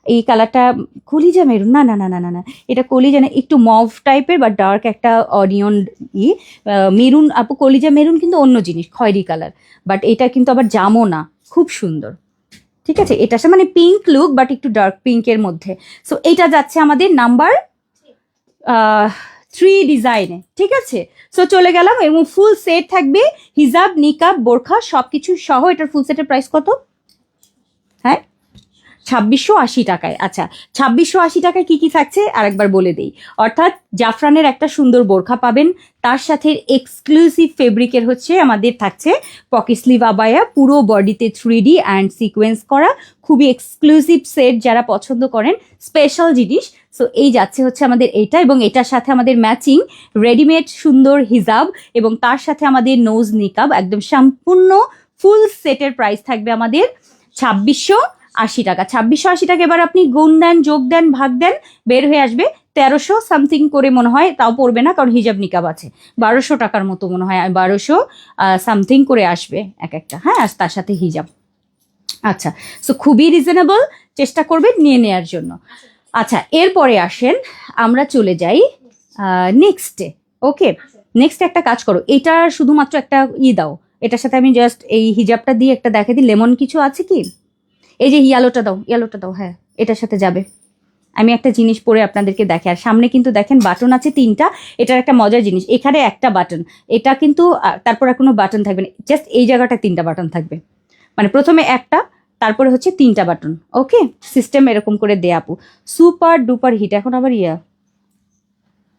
এই কালারটা কলিজা মেরুন, না না না না না না, এটা কলিজা না, একটু মভ টাইপের বা ডার্ক একটা অনিয়ন মেরুন আপু, কলিজা মেরুন কিন্তু অন্য জিনিস, খয়েরি কালার, বাট এটা কিন্তু আবার জামও না, খুব সুন্দর, ঠিক আছে এটা মানে পিঙ্ক লুক বাট একটু ডার্ক পিঙ্কের মধ্যে। সো এটা যাচ্ছে আমাদের নাম্বার 3 ডিজাইনে, ঠিক আছে। সো চলে গেলাম, এবং ফুল সেট থাকবে, হিজাব নিকাব বোরখা সবকিছু সহ। এটার ফুল সেটের প্রাইস কত, হ্যাঁ 2680 টাকায়। আচ্ছা 2680 টাকায় কি কি থাকছে আরেকবার বলে দেই। অর্থাৎ জাফরানের একটা সুন্দর বোরখা পাবেন, তার সাথে এক্সক্লুসিভ ফেব্রিকের হচ্ছে আমাদের থাকছে পকেট স্লিভ আবায়া, পুরো বডিতে 3D অ্যান্ড সিকোয়েন্স করা, খুবই এক্সক্লুসিভ সেট, যারা পছন্দ করেন স্পেশাল জিনিস। সো এই যাচ্ছে হচ্ছে আমাদের এইটা, এবং এটার সাথে আমাদের ম্যাচিং রেডিমেড সুন্দর হিজাব, এবং তার সাথে আমাদের নোজ নিকাব, একদম সম্পূর্ণ ফুল সেটের প্রাইস থাকবে আমাদের 2680 টাকা। 2680 টাকা এবার আপনি গুণ দেন, যোগ দেন, ভাগ দেন, বের হয়ে আসবে 1300 সামথিং করে মনে হয়, তাও পড়বে না কারণ হিজাব নিকাব আছে, 1200 টাকার মতো মনে হয়, 1200 সামথিং করে আসবে এক একটা, হ্যাঁ আর তার সাথে হিজাব। আচ্ছা সো খুবই রিজনেবল, চেষ্টা করবেন নিয়ে নেওয়ার জন্য। আচ্ছা এরপরে আসেন আমরা চলে যাই নেক্সটে। ওকে নেক্সট একটা কাজ করো, এটা শুধুমাত্র একটা দাও, এটার সাথে আমি জাস্ট এই হিজাবটা দিয়ে একটা দেখে দিই, লেমন কিছু আছে কি, এই যে ইয়েলোটা দাও, হ্যাঁ এটার সাথে যাবে। আমি একটা জিনিস পরে আপনাদেরকে দেখে, আর সামনে কিন্তু দেখেন বাটন আছে 3টা, এটার একটা মজার জিনিস, এখানে একটা বাটন, এটা কিন্তু তারপর আর কোনো বাটন থাকবে না, জাস্ট এই জায়গাটা 3টা বাটন থাকবে, মানে প্রথমে একটা, তারপরে হচ্ছে 3টা বাটন। ওকে সিস্টেম এরকম করে দে আপু, সুপার ডুপার হিট। এখন আবার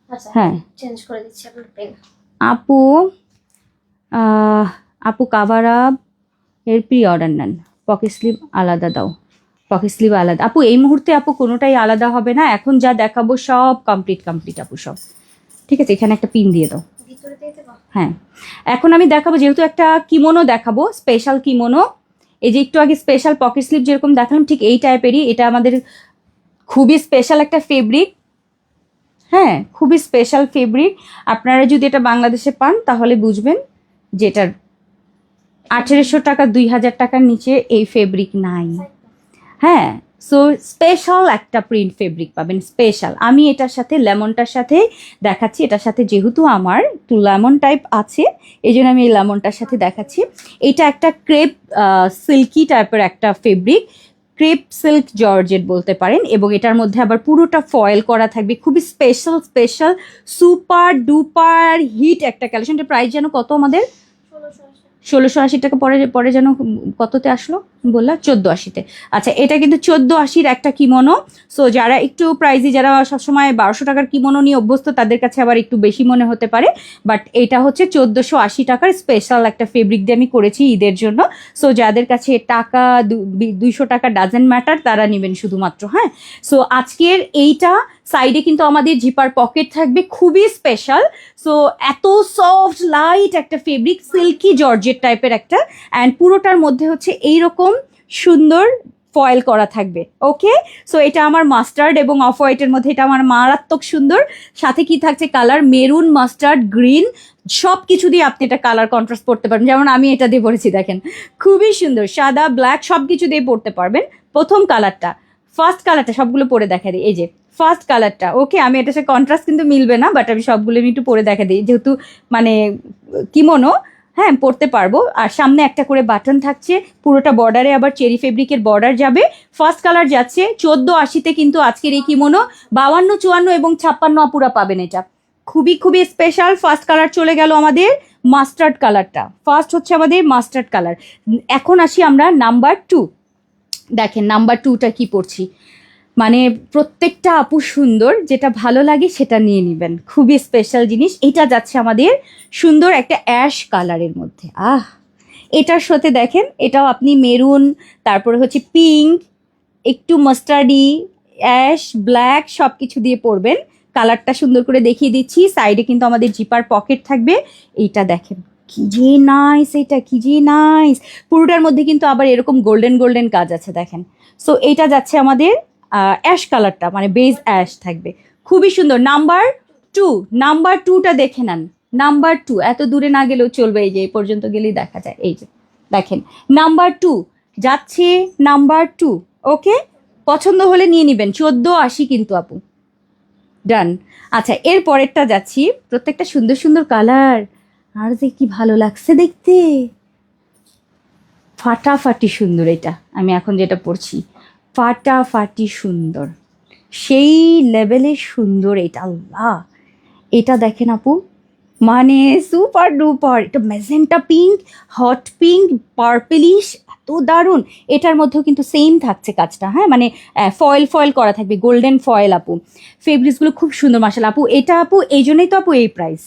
আচ্ছা হ্যাঁ চেঞ্জ করে দিচ্ছি আপনার পেন। আপু আপু কাভার আপ এর প্রি অর্ডার নেন, পকেট স্লিভ আলাদা দাও, পকেট স্লিভ আলাদা আপু, এই মুহূর্তে আপু কোনোটাই আলাদা হবে না, এখন যা দেখাবো সব কমপ্লিট আপু সব। ঠিক আছে, এখানে একটা পিন দিয়ে দাও। ভিতরে দিয়ে দেবো? হ্যাঁ, এখন আমি দেখাবো যেহেতু একটা কিমোনো দেখাবো, স্পেশাল কিমোনো। এই যে একটু আগে স্পেশাল পকেট স্লিভ যেরকম দেখালাম ঠিক এই টাইপেরই, এটা আমাদের খুবই স্পেশাল একটা ফেব্রিক। হ্যাঁ, খুবই স্পেশাল ফেব্রিক। আপনারা যদি এটা বাংলাদেশে পান তাহলে বুঝবেন যে এটার 1800 টাকা 2000 টাকার নিচে এই ফেব্রিক নাই। হ্যাঁ, সো স্পেশাল একটা প্রিন্ট ফেব্রিক পাবেন, স্পেশাল। আমি এটার সাথে লেমনটার সাথে দেখাচ্ছি, এটার সাথে যেহেতু আমার একটু লেমন টাইপ আছে এই জন্য আমি এই লেমনটার সাথে দেখাচ্ছি। এটা একটা ক্রেপ সিল্কি টাইপের একটা ফেব্রিক, ক্রেপ সিল্ক জর্জেট বলতে পারেন, এবং এটার মধ্যে আবার পুরোটা ফয়েল করা থাকবে, খুবই স্পেশাল সুপার ডুপার হিট একটা কালেকশন। এটার প্রাইস যেন কত আমাদের? 1680 টাকা। পরে পরে যেন কততে আসলো বললা? 1480-তে। আচ্ছা, এটা কিন্তু 1480-র একটা কিমোনো। সো যারা একটু প্রাইজি, যারা সবসময় 1200 টাকার কিমোনো নিয়ে অভ্যস্ত, তাদের কাছে আবার একটু বেশি মনে হতে পারে, বাট এটা হচ্ছে 1480 টাকার স্পেশাল একটা ফেব্রিক দিয়ে আমি করেছি ঈদের জন্য। সো যাদের কাছে টাকা 200 টাকা ডাজেন্ট ম্যাটার, তারা নেবেন শুধুমাত্র। হ্যাঁ, সো আজকের এইটা সাইডে কিন্তু আমাদের জিপার পকেট থাকবে, খুবই স্পেশাল। সো এত সফট লাইট একটা ফেব্রিক, সিল্কি জর্জেট টাইপের একটা, অ্যান্ড পুরোটার মধ্যে হচ্ছে এইরকম সুন্দর ফয়েল করা থাকবে। ওকে, সো এটা আমার মাস্টার্ড এবং অফ হোয়াইটের মধ্যে, এটা আমার মারাত্মক সুন্দর। সাথে কি থাকছে? কালার মেরুন, মাস্টার্ড, গ্রিন, সব কিছু দিয়ে আপনি এটা কালার কন্ট্রাস্ট করতে পারবেন। যেমন আমি এটা দিয়ে পরেছি, দেখেন খুবই সুন্দর, সাদা ব্ল্যাক সব কিছু দিয়ে পরতে পারবেন। প্রথম কালারটা, ফার্স্ট কালারটা সবগুলো পরে দেখা দিই। এই যে ফার্স্ট কালারটা, ওকে, আমি এটার সাথে কন্ট্রাস্ট কিন্তু মিলবে না, বাট আমি সবগুলো আমি একটু পরে দেখা দিই, যেহেতু মানে কিমোনো। হ্যাঁ, পরতে পারবো। আর সামনে একটা করে বাটন থাকছে, পুরোটা বর্ডারে আবার চেরি ফেব্রিকের বর্ডার যাবে। ফার্স্ট কালার যাচ্ছে 1480-তে, কিন্তু আজকের এই কিমোনো 52, 54 এবং 56 আপুরা পাবেন। এটা খুবই স্পেশাল। ফার্স্ট কালার চলে গেল আমাদের মাস্টার্ড কালারটা, ফার্স্ট হচ্ছে আমাদের মাস্টার্ড কালার। এখন আসি আমরা নাম্বার 2। দেখেন নাম্বার 2টা কি পড়ছি, মানে প্রত্যেকটা আপু সুন্দর, যেটা ভালো লাগে সেটা নিয়ে নেবেন, খুবই স্পেশাল জিনিস। এটা যাচ্ছে আমাদের সুন্দর একটা অ্যাশ কালারের মধ্যে। এটার সাথে দেখেন, এটাও আপনি মেরুন, তারপরে হচ্ছে পিঙ্ক, একটু মাস্টার্ডি, অ্যাশ, ব্ল্যাক সব কিছু দিয়ে পরবেন। কালারটা সুন্দর করে দেখিয়ে দিচ্ছি। সাইডে কিন্তু আমাদের জিপার পকেট থাকবে। এইটা দেখেন কি যে নাইস, এটা কি যে নাইস। পুরোটার মধ্যে কিন্তু আবার এরকম গোল্ডেন কাজ আছে, দেখেন। সো এইটা যাচ্ছে আমাদের অ্যাশ কালারটা, মানে বেজ অ্যাশ থাকবে, খুবই সুন্দর। নাম্বার 2টা দেখে নেন। নাম্বার 2 এত দূরে না গেলেও চলবে, এই যে এই পর্যন্ত গেলেই দেখা যায়। এই যে দেখেন নাম্বার 2 যাচ্ছে, নাম্বার 2। ওকে, পছন্দ হলে নিয়ে নেবেন। 1480 কিন্তু আপু, ডান। আচ্ছা, এর পরেরটা যাচ্ছি, প্রত্যেকটা সুন্দর কালার, আর যে কি ভালো লাগছে দেখতে, ফাটাফাটি সুন্দর। এটা আমি এখন যেটা পড়ছি, ফাটাফাটি সুন্দর, সেই লেভেলের সুন্দর এটা। আল্লাহ, এটা দেখেন আপু, মানে সুপার ডুপার। এটা magenta pink, hot pink, purplish, এত দারুণ। এটার মধ্যেও কিন্তু সেম থাকছে কাজটা। হ্যাঁ, মানে ফয়েল করা থাকবে, গোল্ডেন ফয়েল আপু। ফেব্রিক্সগুলো খুব সুন্দর মাশাআল্লাহ আপু। এটা আপু এই জন্যই তো আপু এই প্রাইস।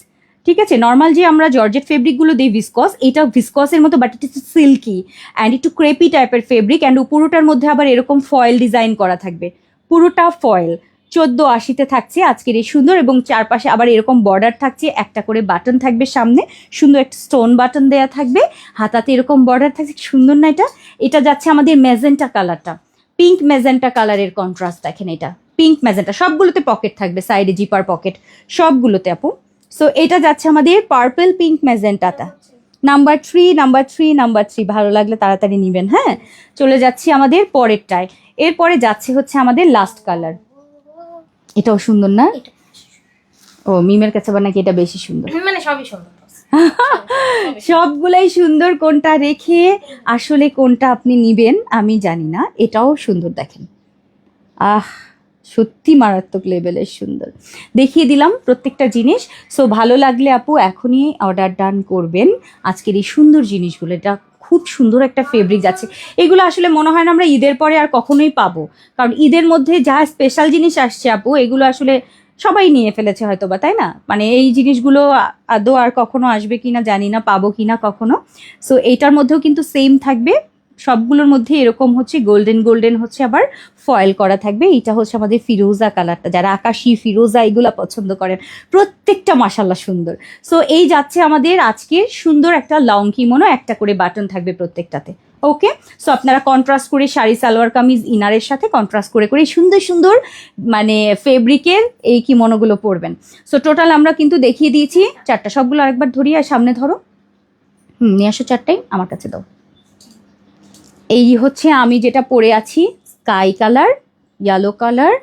ঠিক আছে, নর্মাল যে আমরা জর্জেট ফেব্রিকগুলো দিই ভিসকস, এটা ভিসকসের মতো, বাট এটা সিল্কি অ্যান্ড একটু ক্রেপি টাইপের ফেব্রিক, অ্যান্ড পুরোটার মধ্যে আবার এরকম ফয়েল ডিজাইন করা থাকবে, পুরোটা ফয়েল। 1480-তে থাকছে আজকের এই সুন্দর, এবং চারপাশে আবার এরকম বর্ডার থাকছে, একটা করে বাটন থাকবে সামনে, সুন্দর একটা স্টোন বাটন দেয়া থাকবে, হাতাতে এরকম বর্ডার থাকছে, সুন্দর না এটা? এটা যাচ্ছে আমাদের ম্যাজেন্টা কালারটা, পিঙ্ক ম্যাজেন্টা কালারের কন্ট্রাস্ট দেখেন, এটা পিঙ্ক ম্যাজেন্টা। সবগুলোতে পকেট থাকবে, সাইডে জিপার পকেট সবগুলোতে আপু। সো এটা যাচ্ছে আমাদের পার্পল পিঙ্ক ম্যাজেন্টাটা। নাম্বার 3 ভালো লাগলে তাড়াতাড়ি নিবেন। হ্যাঁ, চলে যাচ্ছি আমাদের পরেরটায়। এরপরে যাচ্ছে হচ্ছে আমাদের লাস্ট কালার। এটাও সুন্দর না? ও, মিমের কাছে আবার নাকি এটা বেশি সুন্দর। মানে সবই সুন্দর। সবগুলাই সুন্দর, কোনটা রেখে আসলে কোনটা আপনি নিবেন আমি জানি না। এটাও সুন্দর দেখেন, সত্যি মারাত্মক লেভেলের সুন্দর। দেখিয়ে দিলাম প্রত্যেকটা জিনিস। সো ভালো লাগলে আপু এখনই অর্ডার ডান করবেন আজকের এই সুন্দর জিনিসগুলো। এটা খুব সুন্দর একটা ফেব্রিক যাচ্ছে। এগুলো আসলে মনে হয় না আমরা ঈদের পরে আর কখনোই পাবো, কারণ ঈদের মধ্যে যা স্পেশাল জিনিস আসছে আপু, এগুলো আসলে সবাই নিয়ে ফেলেছে হয়তো বা, তাই না? মানে এই জিনিসগুলো আদৌ আর কখনো আসবে কিনা জানি না, পাবো কিনা কখনো। সো এইটার মধ্যেও কিন্তু সেম থাকবে, সবগুলোর মধ্যে এরকম হচ্ছে গোল্ডেন গোল্ডেন হচ্ছে আবার ফয়েল করা থাকবে। এটা হচ্ছে আমাদের ফিরোজা কালারটা, যারা আকাশি ফিরোজা এগুলো পছন্দ করেন, প্রত্যেকটা মাশাল্লাহ সুন্দর। সো এই যাচ্ছে আমাদের আজকের সুন্দর একটা লং কিমোনো, একটা করে বাটন থাকবে প্রত্যেকটাতে। ওকে, সো আপনারা কন্ট্রাস্ট করে শাড়ি সালোয়ার কামিজ ইনারের সাথে কন্ট্রাস্ট করে করে সুন্দর সুন্দর মানে ফেব্রিকের এই কিমোনোগুলো পরবেন। সো টোটাল আমরা কিন্তু দেখিয়ে দিয়েছি চারটা, সবগুলো আরেকবার ধরিয়ে আর সামনে ধরো, নিয়ে আসো চারটাই আমার কাছে দাও। এই হচ্ছে আমি যেটা পরে আছি, স্কাই কালার, ইয়েলো কালার,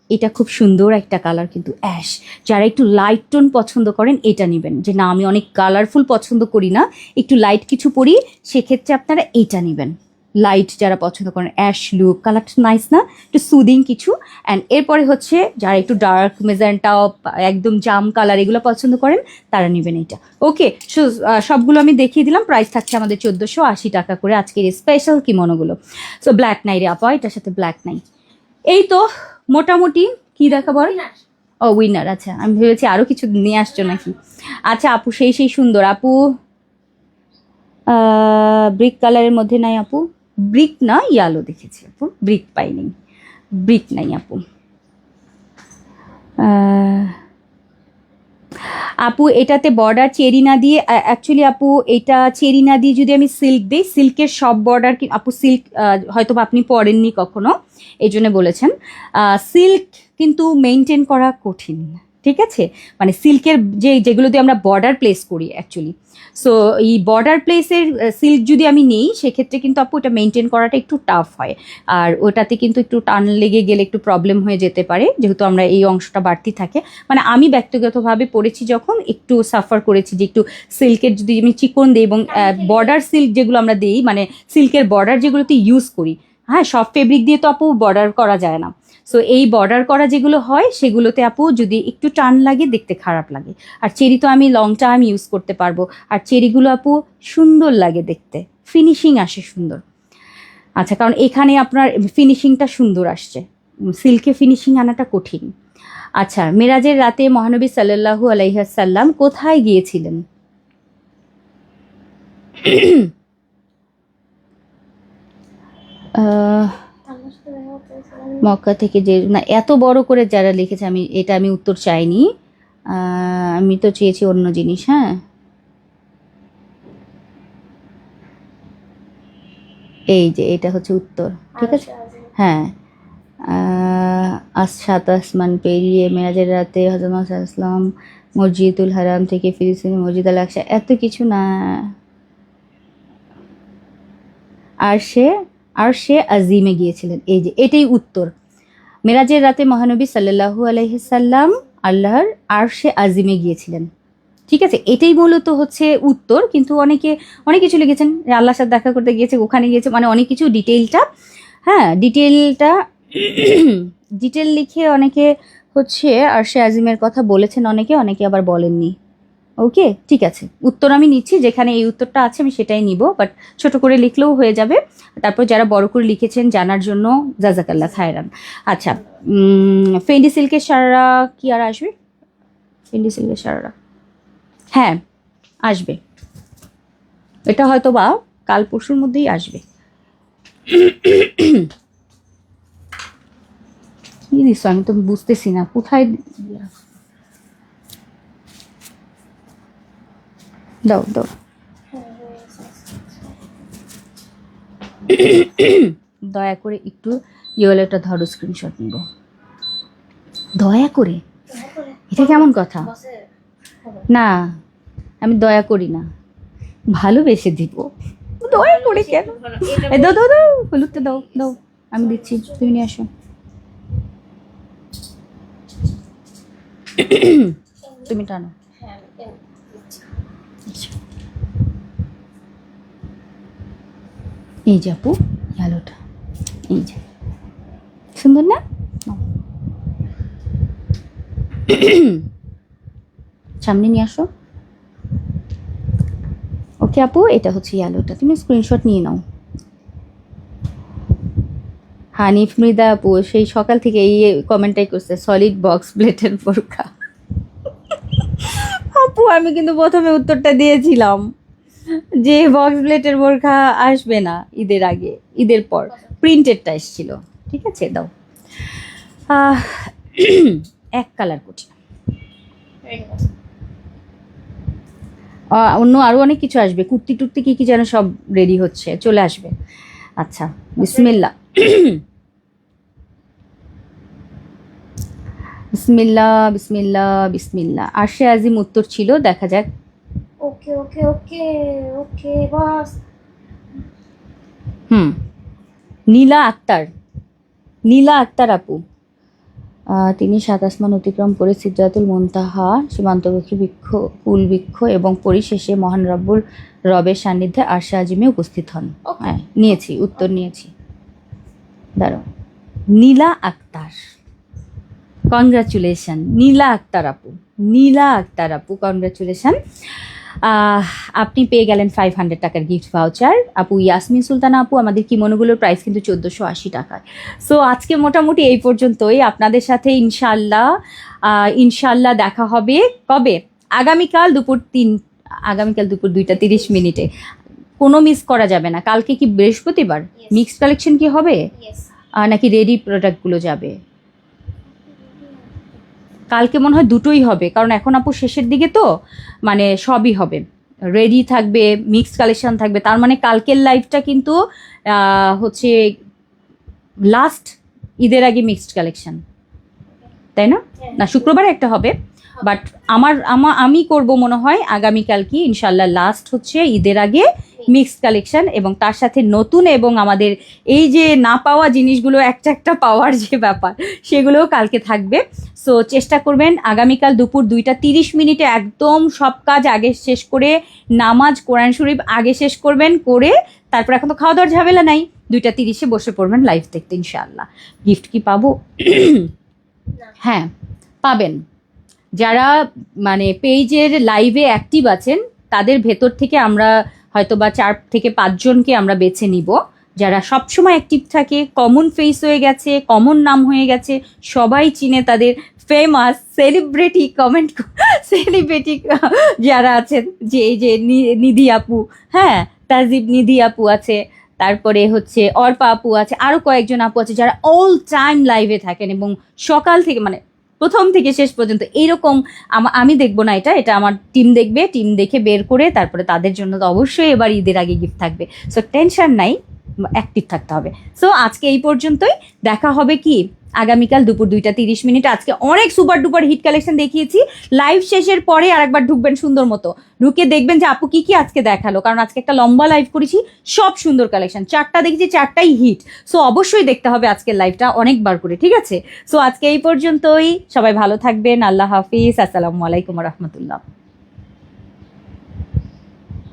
এটা খুব সুন্দর একটা কালার কিন্তু অ্যাশ। যারা একটু লাইট টোন পছন্দ করেন এটা নেবেন, যে না আমি অনেক কালারফুল পছন্দ করি না, একটু লাইট কিছু পরি, সেক্ষেত্রে আপনারা এইটা নেবেন। লাইট যারা পছন্দ করেন, অ্যাশ লুক, কালারটা নাইস না, একটু সুদিং কিছু। অ্যান্ড এরপরে হচ্ছে যারা একটু ডার্ক মেজেন্টা, একদম জাম কালার এগুলো পছন্দ করেন তারা নেবেন এটা। ওকে, সো সবগুলো আমি দেখিয়ে দিলাম। প্রাইস থাকছে আমাদের 1480 টাকা করে আজকের এই স্পেশাল কিমোনোগুলো। সো ব্ল্যাক নাই রে আপা, এটার সাথে ব্ল্যাক নাই। এই তো মোটামুটি কি দেখাবো আর? ও উইনার, আচ্ছা আমি ভেবেছি আরো কিছু নিয়ে আসছো নাকি। আচ্ছা আপু, সেই সুন্দর আপু, ব্রিক কালারের মধ্যে নাই আপু, ব্রিক না ইয়ালো দেখেছি আপু, ব্রিক পাইনি, ব্রিক নাই আপু। আপু এটাতে বর্ডার চেরি না দিয়ে, অ্যাকচুয়ালি আপু এটা চেরি না দিয়ে যদি আমি সিল্ক দিই, সিল্কের সব বর্ডার কি আপু, সিল্ক হয়তো বা আপনি পরেননি কখনো এই জন্য বলেছেন, সিল্ক কিন্তু মেনটেন করা কঠিন, ঠিক আছে? মানে সিল্কের যেগুলো দিয়ে আমরা বর্ডার প্লেস করি অ্যাকচুয়ালি, সো এই বর্ডার প্লেসের সিল্ক যদি আমি নেই সেক্ষেত্রে কিন্তু আপু এটা মেনটেন করাটা একটু টাফ হয়, আর ওটাতে কিন্তু একটু টান লেগে গেলে একটু প্রবলেম হয়ে যেতে পারে, যেহেতু আমরা এই অংশটা বাড়তি থাকে। মানে আমি ব্যক্তিগতভাবে পড়েছি যখন, একটু সাফার করেছি যে একটু সিল্কের যদি আমি চিকন দিই, এবং বর্ডার সিল্ক যেগুলো আমরা দিই, মানে সিল্কের বর্ডার যেগুলোতে ইউজ করি, হ্যাঁ সব ফেব্রিক দিয়ে তো আপু বর্ডার করা যায় না। সো এই বর্ডার করা যেগুলো হয় সেগুলোতে আপু যদি একটু টান লাগে দেখতে খারাপ লাগে। আর চেরি তো আমি লং টাইম ইউজ করতে পারবো, আর চেরিগুলো আপু সুন্দর লাগে দেখতে, ফিনিশিং আসে সুন্দর। আচ্ছা, কারণ এখানে আপনার ফিনিশিংটা সুন্দর আসছে, সিল্কে ফিনিশিং আনাটা কঠিন। আচ্ছা, মেরাজের রাতে মহানবী সাল্লাল্লাহু আলাইহি ওয়াসাল্লাম কোথায় গিয়েছিলেন? মক্কা থেকে, যে না এত বড় করে যারা লিখেছে, আমি উত্তর চাইনি, আমি তো চেয়েছি অন্য জিনিস। হ্যাঁ এই যে এটা হচ্ছে উত্তর, ঠিক আছে। হ্যাঁ, সাত আসমান পেরিয়ে মেরাজের রাতে হযরত মুহাম্মদ সাল্লাল্লাহু আলাইহি ওয়াসাল্লাম মসজিদুল হারাম থেকে ফিলিস্তিনের মসজিদ আল আকসা, এত কিছু না, আর সে আজিমে গিয়েছিলেন। এই যে এটাই উত্তর, মেরাজের রাতে মহানবী সাল্লাল্লাহু আলাইহি সাল্লাম আল্লাহর আরশে আজিমে গিয়েছিলেন, ঠিক আছে। এটাই মূলত হচ্ছে উত্তর, কিন্তু অনেকে অনেক কিছু লিখেছেন, আল্লাহর সাথে দেখা করতে গিয়েছে, ওখানে গিয়েছে, মানে অনেক কিছু ডিটেইলটা, হ্যাঁ ডিটেল লিখে অনেকে হচ্ছে আরশে আজিমের কথা বলেছেন, অনেকে আবার বলেননি। ওকে, ঠিক আছে, উত্তর আমি নিচ্ছি, যেখানে এই উত্তরটা আছে আমি সেটাই নিব, বাট ছোট করে লিখলেও হয়ে যাবে। তারপর যারা বড় করে লিখেছেন জানার জন্য জাজাকাল্লাহ খায়রান। আচ্ছা, ফেন্ডি সিল্কের সারারা কি আর আসবে? ফেন্ডি সিল্কের সারারা হ্যাঁ আসবে, এটা হয়তো বা কাল পরশুর মধ্যেই আসবে। কি দিস আমি তো বুঝতেছি না কোথায়, দাও দয়া করে একটু ইয়েলোটা ধরো, স্ক্রিনশট নিব দয়া করে। এটা কেমন কথা? না আমি দয়া করি না, ভালোবেসে দিব, দয়া করে কেন? দাও হলুদটা দাও, আমি দিচ্ছি, তুমি নিয়ে আসো। তুমি টানো। এই যে আপু আলোটা, এই যে সুন্দর না? সামনে নিয়ে আসো। ওকে আপু, এটা হচ্ছে আলোটা, তুমি স্ক্রিনশট নিয়ে নাও। হানিফ মৃদা আপু সেই সকাল থেকে এই কমেন্টটাই করছে, সলিড বক্স প্লেটের বোরকা। আপু আমি কিন্তু প্রথমে উত্তরটা দিয়েছিলাম, যে বক্স প্লেটের বোরখা আসবে না ঈদের আগে, ঈদের পর প্রিন্টেডটা এসেছিল। ঠিক আছে, দাও। আহ, এক কালার কোটি, অন্য আরো অনেক কিছু আসবে, কুর্তি টুর্তি কি কি যেন সব রেডি হচ্ছে, চলে আসবে। আচ্ছা, বিসমিল্লাহ। বিসমিল্লাহ বিসমিল্লাহ বিসমিল্লাহ। আরশে আজিম উত্তর ছিল, দেখা যাক। ওকে ওকে ওকে ওকে বস। নীলা আক্তার, নীলা আক্তার আপু, তিনি সাত আসমান অতিক্রম করে সিদরাতুল মুনতাহা সীমান্তবর্তী বৃক্ষ, কুল বৃক্ষ এবং পরিশেষে মহান রবের সান্নিধ্যে আরশে আজিমে উপস্থিত হন। হ্যাঁ, নিয়েছি, উত্তর নিয়েছি। দাঁড়াও, নীলা আক্তার, কনগ্রাচুলেশন নীলা আক্তার আপু, নীলা আক্তার আপু, কনগ্রাচুলেশন। আপনি পেয়ে গেলেন 500 টাকার গিফট ভাউচার। আপু ইয়াসমিন সুলতানা আপু, আমাদের কিমোনোগুলোর প্রাইস কিন্তু 1480 টাকায়। সো আজকে মোটামুটি এই পর্যন্তই। আপনাদের সাথে ইনশাল্লাহ দেখা হবে কবে? আগামীকাল দুপুর 2টা 30 মিনিটে। কোনো মিস করা যাবে না। কালকে কি বৃহস্পতিবার? Yes. মিক্সড কালেকশন কি হবে ইয়েস। নাকি রেডি প্রোডাক্টগুলো যাবে? কালকে মনে হয় দুটোই হবে, কারণ এখন আপু শেষের দিকে তো, মানে সবই হবে, রেডি থাকবে, মিক্সড কালেকশন থাকবে। তার মানে কালকের লাইভটা কিন্তু হচ্ছে লাস্ট ঈদের আগে মিক্সড কালেকশন, তাই না? না, শুক্রবারে একটা হবে, বাট আমি করব মনে হয় আগামীকাল কি ইনশাল্লাহ লাস্ট হচ্ছে ঈদের আগে মিক্সড কালেকশন, এবং তার সাথে নতুন এবং আমাদের এই যে না পাওয়া জিনিসগুলো একটা একটা পাওয়ার যে ব্যাপার, সেগুলোও কালকে থাকবে। সো চেষ্টা করবেন আগামীকাল দুপুর 2টা 30 মিনিটে একদম সব কাজ আগে শেষ করে, নামাজ কোরআন শরীফ আগে শেষ করবেন, করে তারপর এখন তো খাওয়া দাওয়ার ঝামেলা নাই, 2টা 30-এ বসে পড়বেন লাইভ দেখতে ইনশাআল্লাহ। গিফট কি পাবো? হ্যাঁ, পাবেন। যারা মানে পেজের লাইভে অ্যাক্টিভ আছেন তাদের ভেতর থেকে আমরা হয়তো বা 4 থেকে 5 জনকে আমরা বেছে নিব, যারা সবসময় অ্যাক্টিভ থাকে, কমন ফেস হয়ে গেছে, কমন নাম হয়ে গেছে, সবাই চিনে তাদের, ফেমাস সেলিব্রিটি যারা আছেন, যে এই যে নিধি আপু, হ্যাঁ তাজিব নিধি আপু আছে, তারপরে হচ্ছে অর্পা আপু আছে, আরও কয়েকজন আপু আছে যারা অল টাইম লাইভে থাকেন এবং সকাল থেকে মানে প্রথম থেকে শেষ পর্যন্ত এইরকম। আমি দেখবো না, এটা আমার টিম দেখবে, টিম দেখে বের করে তারপরে তাদের জন্য তো অবশ্যই এবার ঈদের আগে গিফট থাকবে। সো টেনশন নাই, অ্যাক্টিভ থাকতে হবে। সো আজকে এই পর্যন্তই, দেখা হবে কি আগামীকাল দুপুর 2টা 30 মিনিট। আজকে অনেক সুপার ডুপার হিট কালেকশন দেখিয়েছি। লাইভ শেষের পরে আরেকবার ঢুকবেন সুন্দর মতো, ঢুকে দেখবেন যে আপু কি কি আজকে দেখালো, কারণ আজকে একটা লম্বা লাইভ করেছি, সব সুন্দর কালেকশন, 4টা দেখেছি, 4টাই হিট। সো অবশ্যই দেখতে হবে আজকের লাইভটা অনেকবার করে, ঠিক আছে? সো আজকে এই পর্যন্তই, সবাই ভালো থাকবেন, আল্লাহ হাফিজ, আসসালামু আলাইকুম রহমতুল্লাহ।